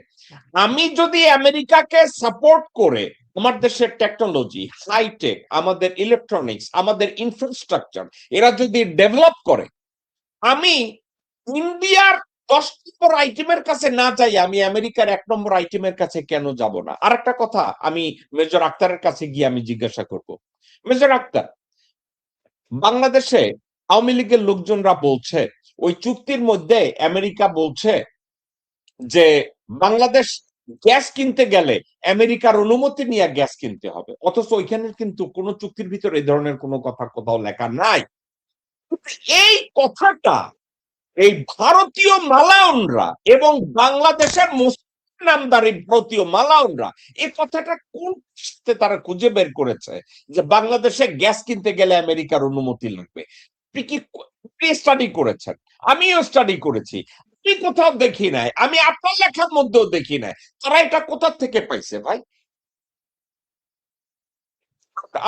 আমি যদি আমেরিকাকে সাপোর্ট করে আমার দেশের টেকনোলজি, হাইটেক, আমাদের ইলেকট্রনিক্স, আমাদের ইনফ্রাস্ট্রাকচার এরা যদি ডেভেলপ করে, আমি ইন্ডিয়ার 10 নম্বর আইটেমের কাছে না যাই, আমি আমেরিকার 1 নম্বর আইটেমের কাছে কেন যাব না? আর একটা কথা আমি মেজর আক্তারের কাছে গিয়ে আমি জিজ্ঞাসা করব, মেজর আক্তার, বাংলাদেশে আওয়ামী লীগের লোকজনরা বলছে ওই চুক্তির মধ্যে আমেরিকা বলছে যে বাংলাদেশ গ্যাস কিনতে গেলে আমেরিকার অনুমতি নিয়ে গ্যাস কিনতে হবে, অথচ ওইখানে কিন্তু কোন চুক্তির ভিতরে এই ধরনের কোনো কথা কোথাও লেখা নাই। এই কথাটা এই ভারতীয় মালায়নরা এবং বাংলাদেশের মুসলিম নামধারী ভারতীয় মালায়নরা এই কথাটা কোন তারা খুঁজে বের করেছে যে বাংলাদেশে গ্যাস কিনতে গেলে আমেরিকার অনুমতি লাগবে? আপনি কি স্টাডি করেছেন? আমিও স্টাডি করেছি, আমি কোথাও দেখি নাই, আমি আপনার লেখার মধ্যেও দেখি নাই। তারা এটা কোথা থেকে পাইছে ভাই?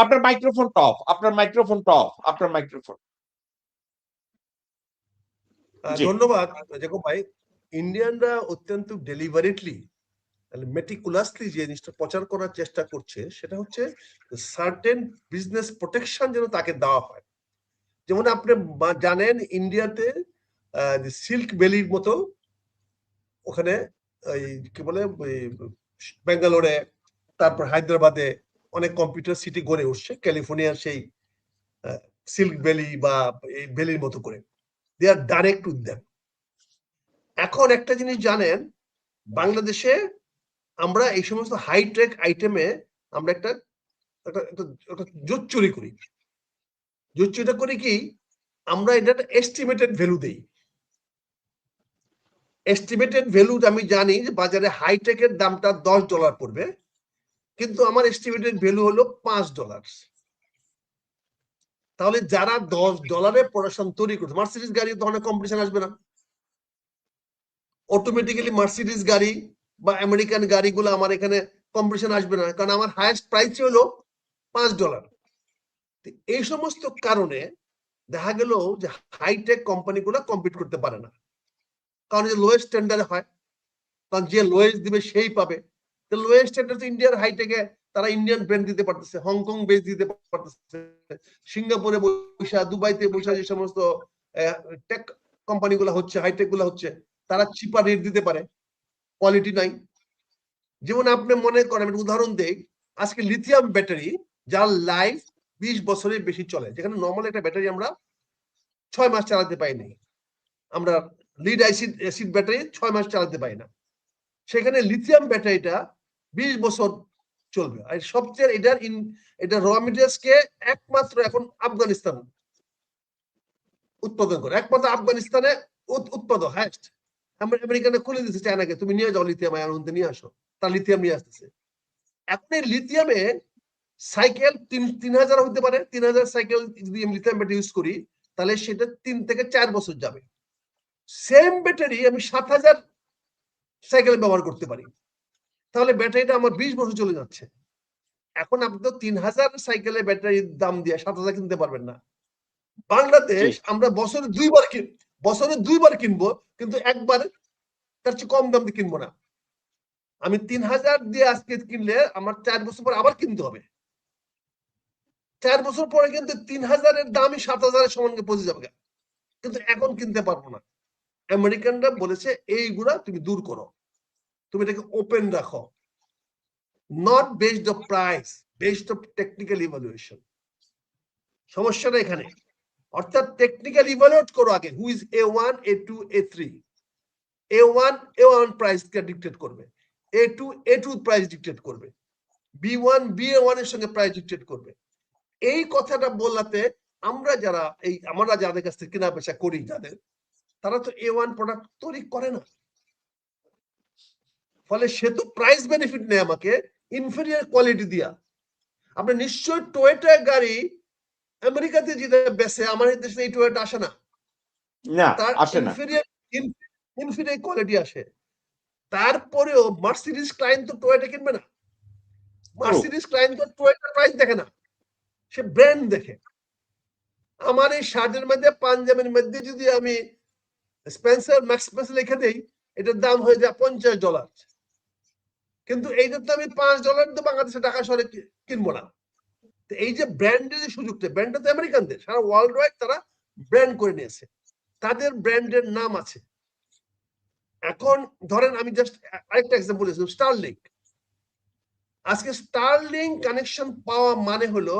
আপনার মাইক্রোফোনটা অফ, আপনার মাইক্রোফোনটা অফ, আপনার মাইক্রোফোন। জি ধন্যবাদ জেকব ভাই। ইন্ডিয়ানরা অত্যন্ত ডেলিভারেটলি মেটিকুলাসলি যে জিনিসটা প্রচার করার চেষ্টা করছে সেটা হচ্ছে সার্টেন বিজনেস প্রোটেকশন যেন তাকে দেওয়া হয়। যেমন আপনি জানেন ইন্ডিয়াতে সিল্ক ভ্যালির মতো ওখানে ওই কি বলে বেঙ্গালোরে, তারপর হায়দ্রাবাদে অনেক কম্পিউটার সিটি গড়ে উঠছে ক্যালিফোর্নিয়ার সেই সিল্ক ভ্যালি বা এই ভ্যালির মতো করে। দে আর ডাইরেক্ট উইথ দেম। এখন একটা জিনিস জানেন, বাংলাদেশে আমরা এই সমস্ত হাইটেক আইটেমে আমরা একটা জোর চুরি করি। জোর চুরিটা করি কি, আমরা এটা একটা এস্টিমেটেড ভ্যালু দেই। এস্টিমেটেড ভ্যালু আমি জানি যে বাজারে হাইটেকের দামটা $10 পড়বে, কিন্তু আমার এস্টিমেটেড ভ্যালু হলো $5। তাহলে যারা $10 প্রোডাকশন তৈরি করছে, মার্সিডিজ গাড়ি ধরনের কম্পিটিশন আসবে না। অটোমেটিক্যালি মার্সিডিজ গাড়ি বা আমেরিকান গাড়িগুলো আমার এখানে কম্পিটিশন আসবে না, কারণ আমার হাইয়েস্ট প্রাইস হলো $5। এই সমস্ত কারণে দেখা গেল যে হাইটেক কোম্পানিগুলো কম্পিট করতে পারে না, কারণ যে লোয়েস্ট টেন্ডারে হয়, কারণ যে লোয়েস্ট দিবে সেই পাবে। তো লোয়েস্ট টেন্ডার তো ইন্ডিয়ার হাইটেকে তারা ইন্ডিয়ান ব্র্যান্ড দিতে পারতেছে, হংকং বেস দিতে পারতেছে, সিঙ্গাপুরে বসা, দুবাইতে বসা যে সমস্ত টেক কোম্পানিগুলো হচ্ছে, হাইটেক গুলো হচ্ছে, তারা চিপার রেট দিতে পারে, কোয়ালিটি নাই। যেমন আপনি মনে করেন, উদাহরণ দেই, আজকে লিথিয়াম ব্যাটারি যার লাইফ 20 বছরের বেশি চলে, যেখানে নর্মাল একটা ব্যাটারি আমরা 6 মাস চালাতে পাই নাই, আমরা লিড অ্যাসিড ব্যাটারি 6 মাস চালাতে পাই না, সেখানে লিথিয়াম ব্যাটারিটা 20 বছর চলবে। আর সবচেয়ে এটা র মেটেরিয়ালস কে একমাত্র এখন আফগানিস্তান উৎপাদন করে, একমাত্র আফগানিস্তানে উৎপাদন হাইস্ট। আমেরিকানে খুলে দিচ্ছে চায়নাকে, তুমি নিয়ে যাও লিথিয়াম আয়ন নিয়ে আসো, তার লিথিয়াম নিয়ে আসতেছে। এখন এই লিথিয়ামে সাইকেল 3000 হতে পারে, 3000 সাইকেল যদি আমি লিথিয়াম ব্যাটারি ইউজ করি, তাহলে সেটা 3 থেকে 4 বছর যাবে। সেম ব্যাটারি আমি 7000 সাইকেল ব্যবহার করতে পারি, তাহলে ব্যাটারিটা আমার 20 বছর চলে যাচ্ছে। এখন আপনি তো 3000 সাইকেলের ব্যাটারির দাম দিয়ে 7000 কিনতে পারবেন না। বাংলাদেশ আমরা বছরে দুইবার কিনবো, কিন্তু একবার তার চেয়ে কম দাম দিয়ে কিনবো না। আমি 3000 দিয়ে আজকে কিনলে আমার 4 বছর পর আবার কিনতে হবে, 4 বছর পরে কিন্তু 3000-এর দামই 7000-এর সমানকে পৌঁছে যাবে, কিন্তু এখন কিনতে পারবো না। আমেরিকানরা বলেছে এইগুলা তুমি দূর করো, তুমি এটাকে ওপেন রাখো, not based of price, based of technical evaluation. সমস্যাটা এখানে, অর্থাৎ টেকনিক্যাল ইভালুয়েট করো আগে, who is A1, A2, A3। A1 price K dictate করবে, A2 প্রাইস ডিকটেট করবে, B1 BA1 এর সঙ্গে প্রাইস ডিকটেট করবে। এই কথাটা বলাতে আমরা যাদের কাছ থেকে কেনা বেচা করি, তারা তো A1 প্রোডাক্ট তৈরি করে না, ফলে সে তো প্রাইস বেনিফিট নেই আমাকে ইনফেরিয়র কোয়ালিটি দিয়া। আপনি নিশ্চয় টয়োটা গাড়ি আমেরিকাতে যেটা বেচে, আমার দেশে এই টয়োটা আসে না, তার ইনফেরিয়র কোয়ালিটি আসে। তারপরেও মার্সিডিজ ক্লায়েন্ট তো টয়োটা কিনবে না, মার্সিডিজ ক্লায়েন্ট তো টয়োটা প্রাইস দেখে না, সে ব্র্যান্ড দেখে। আমার এই শার্টের মধ্যে, পাঞ্জাবের মধ্যে যদি আমি স্পেন্সার ম্যাক্স স্পেন্সার লিখে দেই, এটার দাম হয়ে যায় $50, কিন্তু এইটার তো আমি $5 তো বাংলাদেশে ঢাকা শহরে কিনবো না। এই যে ব্র্যান্ডের যে সুযোগটা, ব্র্যান্ডটা তো আমেরিকানদের, সারা ওয়ার্ল্ড ওয়াইড তারা ব্র্যান্ড করে নিয়েছে, তাদের ব্র্যান্ডের নাম আছে। এখন ধরেন আমি জাস্ট আরেকটা এক্সাম্পল দিয়েছিলাম, স্টারলিংক। আজকে স্টারলিংক কানেকশন পাওয়া মানে হলো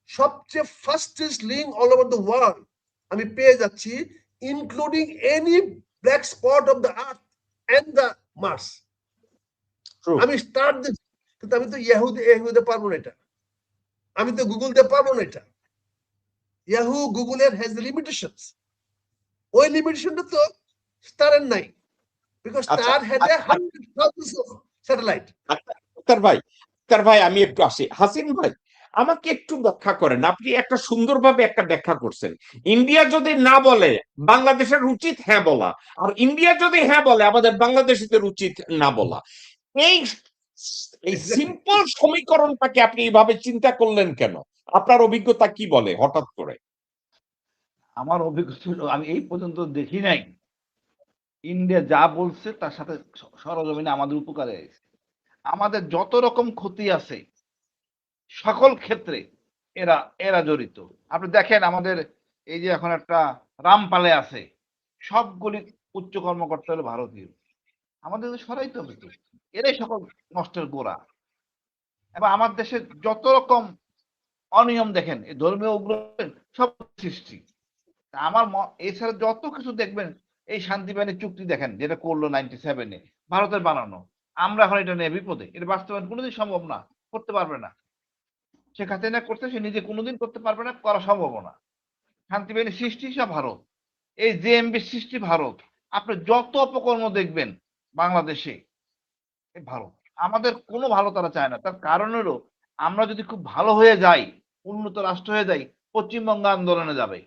সবচেয়ে fastest link all over the world আমি পেয়ে যাচ্ছি, including any black spot of the earth and the mars. আমি স্টার দিচ্ছি, কিন্তু আমি তো ইয়াহুতে পারবো না এটা, আমি তো গুগল দিয়ে পারবো না এটা। ইয়াহু গুগলের হ্যাজ লিমিটেশনস, ওই লিমিটেশনটা তো স্টারের নাই, because star had 100,000 of satellite. ভাই আমি একটু আসি, হাসিন ভাই আমাকে একটু ব্যাখ্যা করেন। আপনি একটা সুন্দরভাবে একটা ব্যাখ্যা করছেন, ইন্ডিয়া যদি না বলে বাংলাদেশের উচিত হ্যাঁ বলা, আর ইন্ডিয়া যদি হ্যাঁ বলে আমাদের বাংলাদেশিদের উচিত না বলা। এই সিম্পল সমীকরণটাকে আপনি এইভাবে চিন্তা করলেন কেন? আপনার অভিজ্ঞতা কি বলে হঠাৎ করে? আমার অভিজ্ঞতা, আমি এই পর্যন্ত দেখি নাই ইন্ডিয়া যা বলছে তার সাথে সরজমিনে আমাদের উপকারে এসেছে। আমাদের যত রকম ক্ষতি আছে সকল ক্ষেত্রে এরা এরা জড়িত। আপনি দেখেন আমাদের এই যে এখন একটা রামপালে আছে, সবগুলি উচ্চ কর্মকর্তা হলো ভারতীয়। আমাদের তো সরাইতে হবে তো। এরাই সকল নষ্টের গোড়া। এবং আমার দেশে যত রকম অনিয়ম দেখেন, এই ধর্মীয় উগ্রবাদ সব সৃষ্টি। আমার এছাড়া যত কিছু দেখবেন, এই শান্তি বাহিনী চুক্তি দেখেন যেটা করলো 97-এ, ভারতের বানানো। আমরা এখন এটা নিয়ে বিপদে। এটা বাস্তবায়ন কোনোদিন সম্ভব না, করতে পারবে না। শেখ হাসিনা করতে, সে নিজে কোনোদিন করতে পারবে না, করা সম্ভব না। শান্তি বাহিনীর সৃষ্টি সব ভারত, এই জেএমবি সৃষ্টি ভারত। আপনি যত অপকর্ম দেখবেন বাংলাদেশে, এই ভারত। আমাদের কোনো ভালো তারা চায় না। তার কারণ হলো আমরা যদি খুব ভালো হয়ে যাই, উন্নত রাষ্ট্র হয়ে যাই, পশ্চিমবঙ্গ আন্দোলনে যাবে।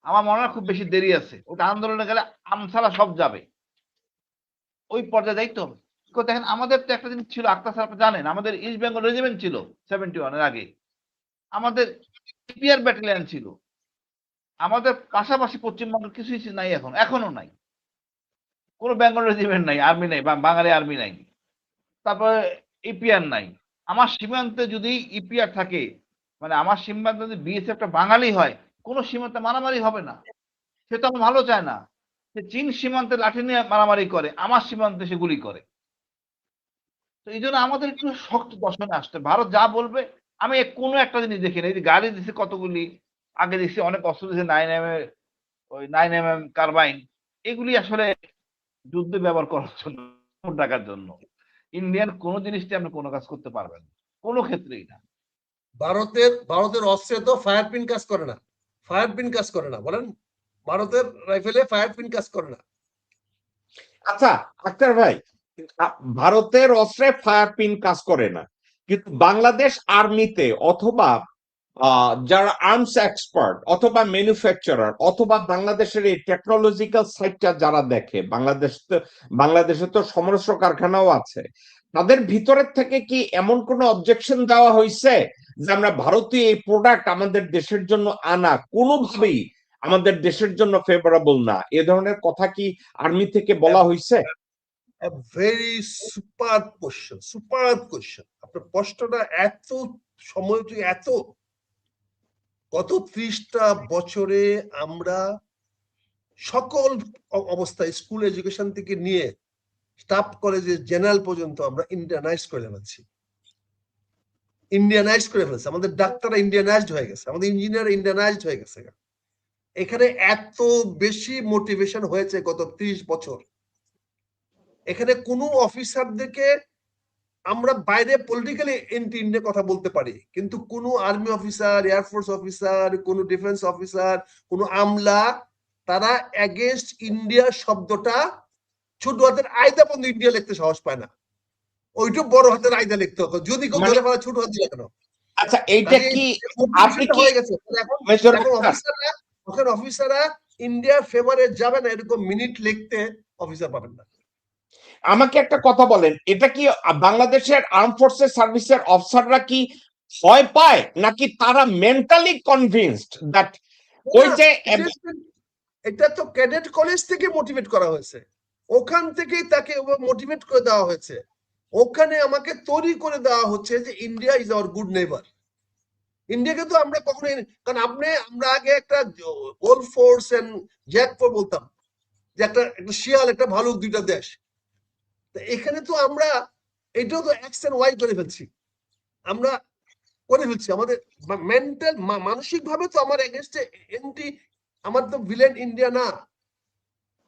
আমার মনে হয় খুব বেশি দেরি আছে। ওটা আন্দোলনে গেলে আমসালা সব যাবে, ওই পর্যায়ে যাইতে হবে। দেখেন আমাদের তো একটা জিনিস ছিল, আক্তার স্যার আপনি জানেন, আমাদের ইস্ট বেঙ্গল রেজিমেন্ট ছিল 71-এর আগে। আমাদের ইপিআর ব্যাটালিয়ন ছিল। আমাদের পাশাপাশি পশ্চিমবঙ্গের কিছুই নাই, এখনো নাই। কোনো বেঙ্গল রেজিমেন্ট নাই, আর্মি নাই, বাঙালি আর্মি নাই। তারপরে ইপিআর নাই। আমার সীমান্তে যদি ইপিআর থাকে, মানে আমার সীমান্তে যদি বিএসএফটা বাঙালি হয়, কোনো সীমান্তে মারামারি হবে না। সে তো আমার ভালো চায় না। সে চীন সীমান্তে লাঠি নিয়ে মারামারি করে, আমার সীমান্তে সে গুলি করে। তো এই জন্য আমাদের একটু শক্ত দর্শনে আসতে, ভারত যা বলবে। আমি কোনো একটা জিনিস দেখি না, এই যে গাড়ি দিছে কতগুলি, আগে দেখছি অনেক অস্ত্র দিচ্ছে 9mm কার্বাইন, এগুলি আসলে যুদ্ধে ব্যবহার করার জন্য, টাকার জন্য। ইন্ডিয়ান কোন জিনিসটি আপনি কোনো কাজ করতে পারবেন না, কোনো ক্ষেত্রেই না। ভারতের অস্ত্রে তো ফায়ার পিন কাজ করে না, ফায়ার পিন কাজ করে না, বলেন। ভারতের রাইফেলে ফায়ার পিন কাজ করে না। আচ্ছা আক্তার ভাই, ভারতের অস্ত্রে ফায়ার পিন কাজ করে না, কিন্তু বাংলাদেশ আর্মিতে অথবা যারা আর্মস এক্সপার্ট অথবা ম্যানুফ্যাকচারার অথবা বাংলাদেশের এই টেকনোলজিক্যাল সাইডটা যারা দেখে, বাংলাদেশে তো সমরস্ত্র কারখানাও আছে, তাদের ভিতরের থেকে কি এমন কোন অবজেকশন দেওয়া হয়েছে যে আমরা ভারতীয় এই প্রোডাক্ট আমাদের দেশের জন্য আনা কোনোভাবেই আমাদের দেশের জন্য ফেভারেবল না, এ ধরনের কথা কি আর্মি থেকে বলা হয়েছে? Very super question, super question. আপনার প্রশ্নটা এত সময়, এত গত 30টা বছরে আমরা সকল অবস্থায়, স্কুল এডুকেশন থেকে নিয়ে স্টাফ কলেজে জেনারেল পর্যন্ত আমরা ইন্ডিয়ানাইজ করে ফেলছি, আমাদের ডাক্তাররা ইন্ডিয়ানাইজড হয়ে গেছে, আমাদের ইঞ্জিনিয়ার ইন্ডিয়ানাইজড হয়ে গেছে। এখানে এত বেশি মোটিভেশন হয়েছে গত 30 বছর। এখানে কোনো অফিসারদেরকে আমরা বাইরে পলিটিক্যালি এন্টি ইন্ডিয়া কথা বলতে পারি, কিন্তু কোনো আর্মি অফিসার, এয়ারফোর্স অফিসার, কোনো ডিফেন্স অফিসার, কোনো আমলা, তারা এগেনস্ট ইন্ডিয়া শব্দটা ছোট হাতের আয়দা পর্যন্ত ইন্ডিয়া লিখতে সাহস পায় না, ওইটা বড় হাতের আয়দা লিখতে হতো, যদি কেউ ধরে ফেলা ছোট হাত দিলে কেন। আচ্ছা এইটা কি আপনি কি হয়ে গেছে এখন অফিসাররা ইন্ডিয়ার ফেভারে যাবে না, এরকম মিনিট লিখতে অফিসার পাবেন না। আমাকে একটা কথা বলেন, এটা কি বাংলাদেশের আর্ম ফোর্সেস সার্ভিসের অফিসাররা কি ভয় পায়, নাকি তারা মেন্টালি কনভিন্সড দ্যাট ওই যে এটা তো ক্যাডেট কলেজ থেকে মোটিভেট করা হয়েছে, ওখান থেকেই তাকে মোটিভেট করে দেওয়া হয়েছে, ওখানে আমাকে তৈরি করে দেওয়া হচ্ছে যে India is our good neighbour. ইন্ডিয়াকে তো আমরা কখনোই, কারণ আমরা আগে একটা ওল ফোর্স এন্ড জ্যাক ফোর বলতাম, যে একটা শিয়াল একটা ভালুক, দুইটা দেশ। এখানে তো আমরা এটাও তো এক্স এন্ড ওয়াই করে ফেলছি, আমরা করে ফেলছি আমাদের মেন্টাল, মানসিক ভাবে তো আমার এগেনস্টে এন্টি, আমার তো ভিলেন ইন্ডিয়া না,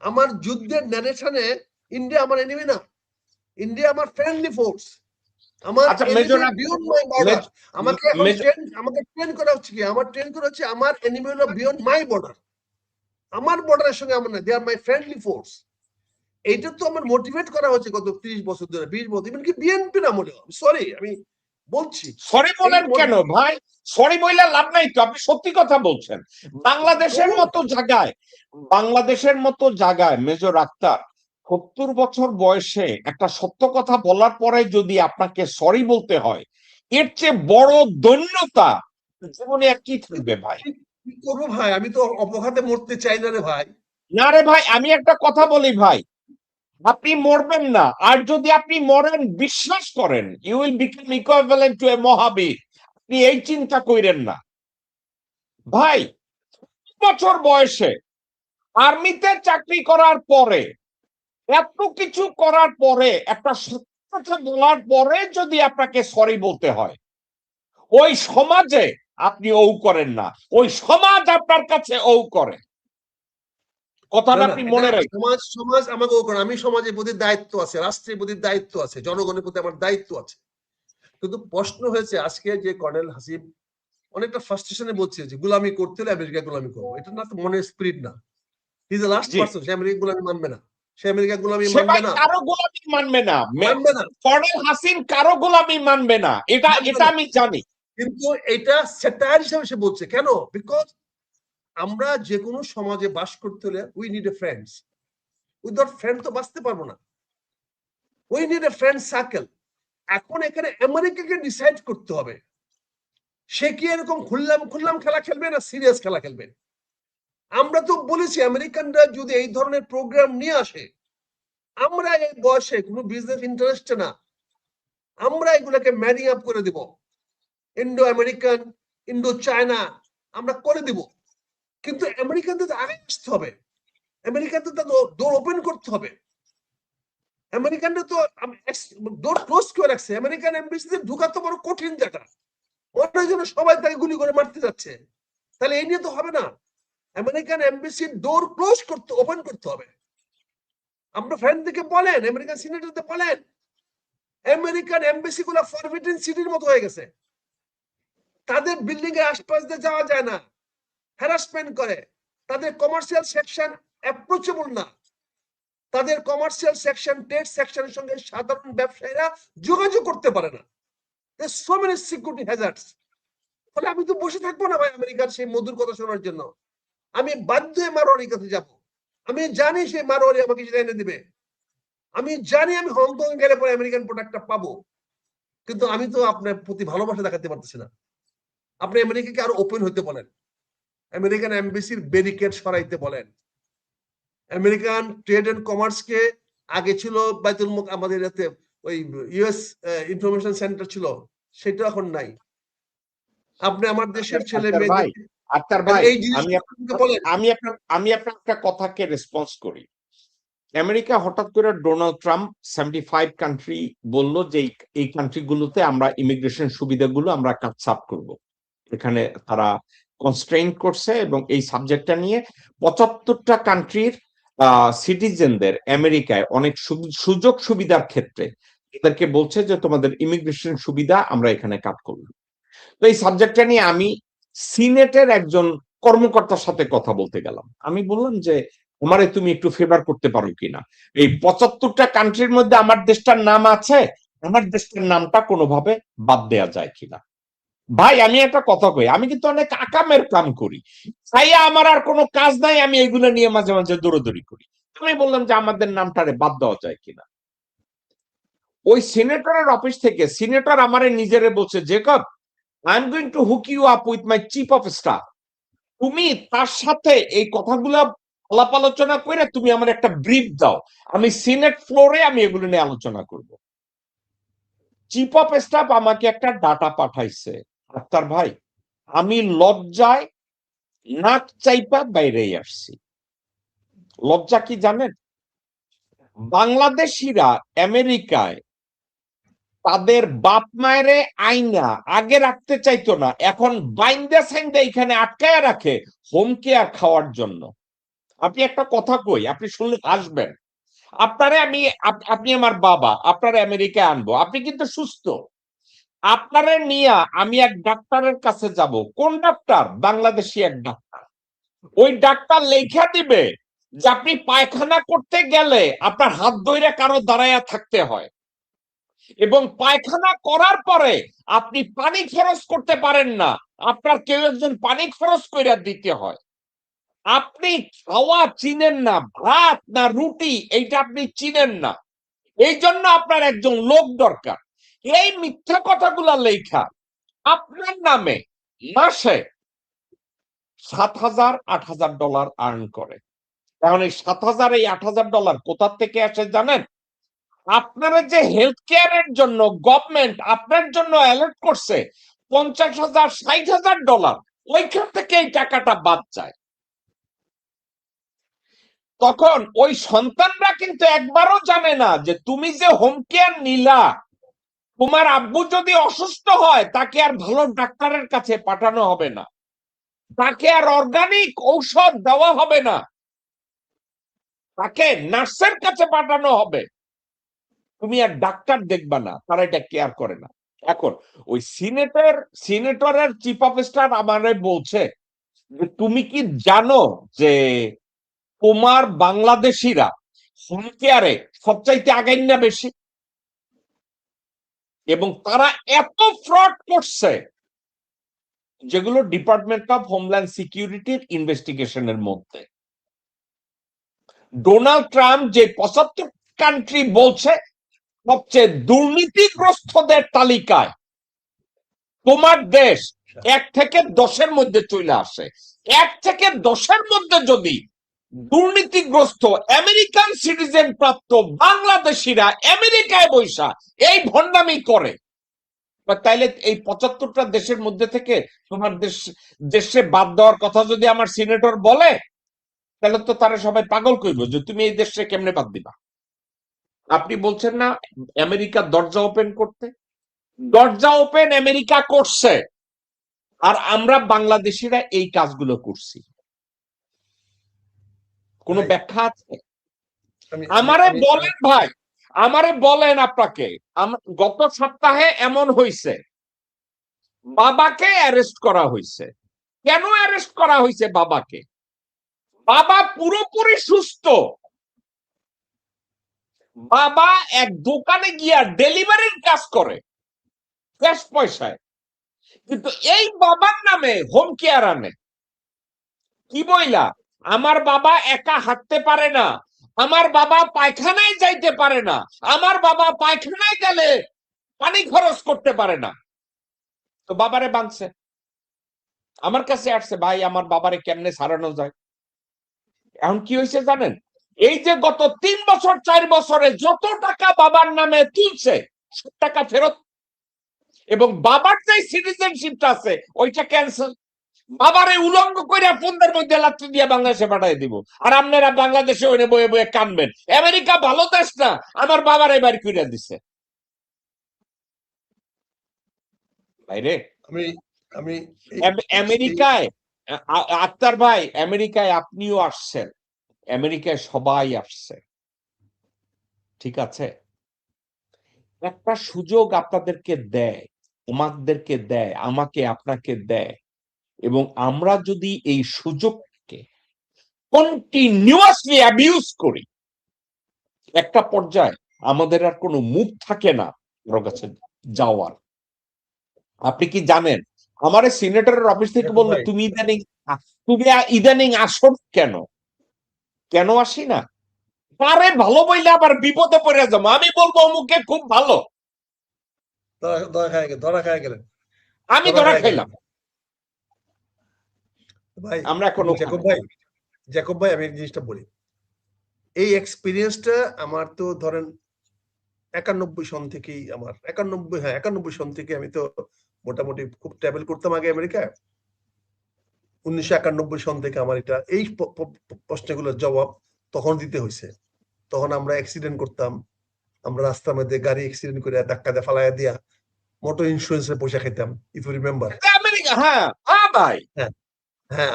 আমার যুদ্ধের ন্যারেশনে ইন্ডিয়া আমার এনিমি না, ইন্ডিয়া আমার ফ্রেন্ডলি ফোর্স, আমার বিয়ন্ড মাই বর্ডার। আমাকে ট্রেন করা হচ্ছে কি, আমার ট্রেন করা হচ্ছে আমার এনিমি হলো বিয়ন্ড মাই বর্ডার, আমার বর্ডারের সঙ্গে আমার না, দে আর মাই ফ্রেন্ডলি ফোর্স। এইটা তো আমার মোটিভেট করা হচ্ছে গত 30 বছর ধরে, 20 বছর, ইভেন কি বিএনপি না মনে হয়, সরি আমি বলছি। সরি বলেন কেন ভাই? সরি বইলা লাভ নাই তো, আপনি সত্যি কথা বলছেন। বাংলাদেশের মতো জায়গায় মেজর আক্তার 70 বছর বয়সে একটা সত্য কথা বলার পরে যদি আপনাকে সরি বলতে হয়, এর চেয়ে বড় দৈন্যতা জীবনে আর কি থাকবে ভাই? কি করবো ভাই, আমি তো অপঘাতে মরতে চাই না রে ভাই। না রে ভাই, আমি একটা কথা বলি ভাই, আপনি মরবেন না, আর যদি আপনি মরেন বিশ্বাস করেন you will become equivalent to a Mahavir. আপনি এই চিন্তা কইরেন না ভাই। বছর বয়সে আর্মিতে চাকরি করার পরে, এত কিছু করার পরে, একটা সত্য কথা বলার পরে যদি আপনাকে সরি বলতে হয়, ওই সমাজে আপনি ও করেন না, ওই সমাজ আপনার কাছে ও করে। না কথাটা না আপনি এটা মনে রাখবেন। সমাজ সমাজ আমাকে ও করে, আমি সমাজের প্রতি দায়িত্ব আছে, রাষ্ট্রের প্রতি দায়িত্ব আছে, জনগণের প্রতি আমার দায়িত্ব আছে। কিন্তু প্রশ্ন হয়েছে আজকে যে কর্নেল হাসিব অনেকটা ফ্রাস্ট্রেশনে বলছে যে গুলামি করতে হলে আমেরিকা গুলামি করবো, এটা না তো মনের স্পিরিট না। হি ইজ দ্য লাস্ট জি, পারসন, সে আমেরিকা গুলামি মানবে না, সে আমেরিকা গুলামি সে মানবে ভাই না, কারো গোলামি মানবে না। মানবে না, কর্নেল হাসিন কারো গোলামি মানবে না, এটা মানবে এটা না। আমি জানি। কিন্তু এটা স্যাটায়ার হিসেবে সে বলছে কেন? বিকজ আমরা যে কোনো সমাজে বাস করতে হলে we need a friends, without friend তো বাঁচতে পারবো না। We need a friend circle. এখন এখানে আমেরিকাকে ডিসাইড করতে হবে সে কি এরকম খুললাম খুললাম খেলা খেলবে না সিরিয়াস খেলা খেলবে। আমরা তো বলেছি আমেরিকানরা যদি এই ধরনের প্রোগ্রাম নিয়ে আসে, আমরা এই বয়সে কোনো বিজনেস ইন্টারেস্ট না, আমরা এগুলোকে ম্যারিং আপ করে দিব, ইন্ডো আমেরিকান, ইন্ডো চায়না আমরা করে দিব। কিন্তু আমেরিকানদের আগে আসতে হবে, আমেরিকানদের তো ডোর ওপেন করতে হবে। আমেরিকানরা তো ডোর ক্লোজ করে রাখছে, আমেরিকান এমবিসিতে ঢুকা তো বড় কঠিন জায়গা, ওটার জন্য সবাই তাকে গুলি করে মারতে যাচ্ছে। তাহলে এই নিয়ে তো হবে না, আমেরিকান এমবিসির ডোর ক্লোজ করতে, ওপেন করতে হবে। আপনার ফ্রেন্ডদেরকে বলেন, আমেরিকান সিনেটরদের বলেন, আমেরিকান এমবেসি গুলো ফরবিডেন সিটির মতো হয়ে গেছে, তাদের বিল্ডিং এর আশপাশ দিয়ে যাওয়া যায় না, হ্যারাসমেন্ট করে, তাদের কমার্শিয়াল সেকশন অ্যাপ্রোচেবল না, তাদের কমার্শিয়াল সেকশন ট্রেড সেকশনের সঙ্গে সাধারণ ব্যবসায়ীরা যোগাযোগ করতে পারে না। So many security hazards. ফলে আমি তো বসে থাকবো না ভাই আমেরিকার সেই মধুর কথা শোনার জন্য, আমি বাধ্য হয়ে মারোয়ারির কাছে যাব। আমি জানি সেই মারোয়ারি আমাকে সেটা এনে দিবে, আমি জানি আমি হংকং গেলে পরে আমেরিকান প্রোডাক্টটা পাবো। কিন্তু আমি তো আপনার প্রতি ভালোবাসা দেখাতে পারতেছি না। আপনি আমেরিকাকে আরো ওপেন হতে বলেন, আমেরিকান এমবেসির ব্যারিকেড সরাইতে বলেন, আমেরিকান ট্রেড এন্ড কমার্স কে, আগে ছিল বাইতুল আমাদের এতে ওই ইউএস ইনফরমেশন সেন্টার ছিল, সেটা এখন নাই। আপনি আমার দেশের ছেলে আচ্ছা ভাই, মেয়েদের আচ্ছা ভাই, এই জিনিসগুলো বলেন। আমি আপনার একটা কথাকে রেসপন্স করি। আমেরিকা হঠাৎ করে ডোনাল্ড ট্রাম্প 75 কান্ট্রি বলল যে এই কান্ট্রি গুলোতে আমরা ইমিগ্রেশন সুবিধাগুলো আমরা কাটছাট করব। এখানে তারা কনস্ট্রেইন করছে এবং এই সাবজেক্টটা নিয়ে 75টা কান্ট্রির সিটিজেনদের আমেরিকায় অনেক সুযোগ সুবিধার ক্ষেত্রে তাদেরকে বলছে যে তোমাদের ইমিগ্রেশন সুবিধা আমরা এখানে কাট করব। তো এই সাবজেক্টটা নিয়ে আমি সিনেটের একজন কর্মকর্তার সাথে কথা বলতে গেলাম। আমি বললাম যে আমারে তুমি একটু ফেভার করতে পারো কিনা, এই 75টা কান্ট্রির মধ্যে আমার দেশটার নাম আছে, আমার দেশটার নামটা কোনোভাবে বাদ দেয়া যায় কিনা। ভাই আমি একটা কথা কই, আমি কিন্তু অনেক আকামের কাম করি, তাই আমার আর কোনো কাজ নাই, আমি এগুলো নিয়ে মাঝে মাঝে দৌড়াদৌড়ি করি। আমি বললাম যে আমাদের নামটারে বাদ দেওয়া যায় কিনা। ওই সিনেটরের অফিস থেকে সিনেটর আমারে নিজেরে বলছে, Jacob I am going to hook you up with my chief of staff, তুমি তার সাথে এই কথাগুলো আলাপ আলোচনা করে তুমি আমার একটা ব্রিফ দাও, আমি সিনেট ফ্লোরে আমি এগুলো নিয়ে আলোচনা করব। চিফ অফ স্টাফ আমাকে একটা ডাটা পাঠাইছে, আক্তার ভাই আমি লজ্জায় নাক চাইপা বাইরে আসছি। লজ্জা কি জানেন? বাংলাদেশিরা আমেরিকায় তাদের বাপ মায়েরে আইনা আগে রাখতে চাইতো না, এখন বাইন্দা সাইন্দা এখানে আটকায় রাখে হোম কেয়ার খাওয়ার জন্য। আপনি একটা কথা কই, আপনি শুনলে হাসবেন। আপনারে আমি আপনি আমার বাবা, আপনারে আমেরিকায় আনবো, আপনি কিন্তু সুস্থ, আপনারে নিয়ে আমি এক ডাক্তারের কাছে যাব। কোন ডাক্তার? বাংলাদেশি এক ডাক্তার। ওই ডাক্তার লেখা দিবে যে আপনি পায়খানা করতে গেলে আপনার হাত ধরে কারো দাঁড়াইয়া থাকতে হয়, এবং পায়খানা করার পরে আপনি পানি খরচ করতে পারেন না, আপনার কেউ একজন পানি খরচ করে দিতে হয়। আপনি খাওয়া চিনেন না, ভাত না রুটি এইটা আপনি চিনেন না, এই জন্য আপনার একজন লোক দরকার। এই মিথ্যা কথাগুলা লেখা আপনার নামে মাসে $7,000-8,000 আর্ন করে। এখন এই 7,000 এই $8,000 কোথা থেকে আসে জানেন? আপনারা যে হেলথ কেয়ারের জন্য গভর্নমেন্ট আপনার জন্য অ্যালার্ট করছে $50,000 $60,000, ওইখান থেকে এই টাকাটা বাদ যায়। তখন ওই সন্তানরা কিন্তু একবারও জানে না যে তুমি যে হোম কেয়ার নিলা, তোমার আব্বু যদি অসুস্থ হয় তাকে আর ভালো ডাক্তারের কাছে পাঠানো হবে না, তাকে আর অর্গানিক ঔষধ দেওয়া হবে না, তাকে নার্সের কাছে পাঠানো হবে, তুমি আর ডাক্তার দেখবা না। তারা এটা কেয়ার করে না। এখন ওই সিনেটরের চিফ অফ স্টাফ আমারে বলছে যে তুমি কি জানো যে তোমার বাংলাদেশিরা হোম কেয়ারে সবচাইতে আগাই না বেশি, এবং তারা এত ফ্রড করছে যেগুলো ডিপার্টমেন্ট অফ হোমল্যান্ড সিকিউরিটির ইনভেস্টিগেশনের মধ্যে। ডোনাল্ড ট্রাম্প যে 75 কান্ট্রি বলছে সবচেয়ে দুর্নীতিগ্রস্তদের তালিকায় তোমার দেশ 1 থেকে 10-এর মধ্যে চলে আসে। 1 থেকে 10-এর মধ্যে যদি দুর্নীতিগ্রস্ত আমেরিকান সিটিজেন প্রাপ্ত বাংলাদেশিরা আমেরিকায় বৈশা এই ভণ্ডামি করে, তাইলে এই 75টা দেশের মধ্যে থেকে তোমার দেশে বাদ দেওয়ার কথা যদি আমার সিনেটর বলে, তাহলে তো তারা সবাই পাগল কইব যে তুমি এই দেশে কেমনে বাদ দিবা। আপনি বলছেন না আমেরিকা দরজা ওপেন করতে, দরজা ওপেন আমেরিকা করছে, আর আমরা বাংলাদেশিরা এই কাজগুলো করছি। কোন ব্যাখ্যা আছে? আমারে বলেন ভাই, আমারে বলেন আপনাকে। গত সপ্তাহে এমন হয়েছে, বাবাকে অ্যারেস্ট করা হয়েছে। কেন অ্যারেস্ট করা হয়েছে বাবাকে? বাবা পুরোপুরি সুস্থ, বাবা এক দোকানে গিয়া ডেলিভারির কাজ করে ক্যাশ পয়সায়, কিন্তু এই বাবার নামে হোম কেয়ার আনে। কি বইলা? আমার বাবা একা হাঁটতে পারে না, আমার বাবা পায়খানায় যাইতে পারে না, আমার বাবা পায়খানায় গেলে পানি খরচ করতে পারে না, তো বাবারে বাঁধছে। আমার কাছে আসছে, ভাই আমার বাবারে কেমনে সারানো যায়। এখন কি হয়েছে জানেন? এই যে গত 3 বছর 4 বছরে যত টাকা বাবার নামে তুলছে সব টাকা ফেরত, এবং বাবার যে সিটিজেনশিপটা আছে ওইটা ক্যান্সেল। বাবারে উলঙ্গ করে ফোনদের মধ্যে লাত্তি দিয়ে বাংলাদেশে পাঠিয়ে দিব, আর আপনারা বাংলাদেশে ওইনে বয়ে বয়ে কানবেন আমেরিকা ভালো দেশ না, আমার বাবারে বাড়ি করে দিছে। ভাইরে আমি আমেরিকায় আক্তার ভাই, আমেরিকায় আপনিও আসছেন, আমেরিকায় সবাই আসছে, ঠিক আছে? একটা সুযোগ আপনাদেরকে দেয়, তোমাদেরকে দেয়, আমাকে আপনাকে দেয়, এবং আমরা যদি এই সুযোগকে কন্টিনিউয়াসলি অ্যাবিউজ করি, একটা পর্যায়ে আমাদের আর কোনো মুখ থাকে না কারো কাছে যাওয়ার। আপনি কি জানেন আমার সিনেটরের অফিস থেকে বললো তুমি ইদানিং আসো কেন? কেন আসি না? তারে ভালো বইলে আবার বিপদে পড়ে যাবো। আমি বলবো অমুকে খুব ভালো, ধরা খায় গেলেন, আমি ধরা খাইলাম। ভাই আমরা এখন জ্যাকব ভাই আমি এই জিনিসটা বলি, এই এক্সপিরিয়েন্সটা আমার তো ধরেন 91 সন থেকেই, আমার 91 সন থেকে আমি তো মোটামুটি খুব ট্রাভেল করতাম আগে আমেরিকায়। 1991 সন থেকে আমার এটা এই প্রশ্নগুলোর জবাব তখন দিতে হয়েছে। তখন আমরা অ্যাক্সিডেন্ট করতাম, আমরা রাস্তার মধ্যে গাড়ি অ্যাক্সিডেন্ট করে ধাক্কা দিয়ে ফালাইয়া দিয়া মোটর ইন্স্যুরেন্সের পয়সা খেতাম, ইফ ইউ রিমেম্বার। হ্যাঁ,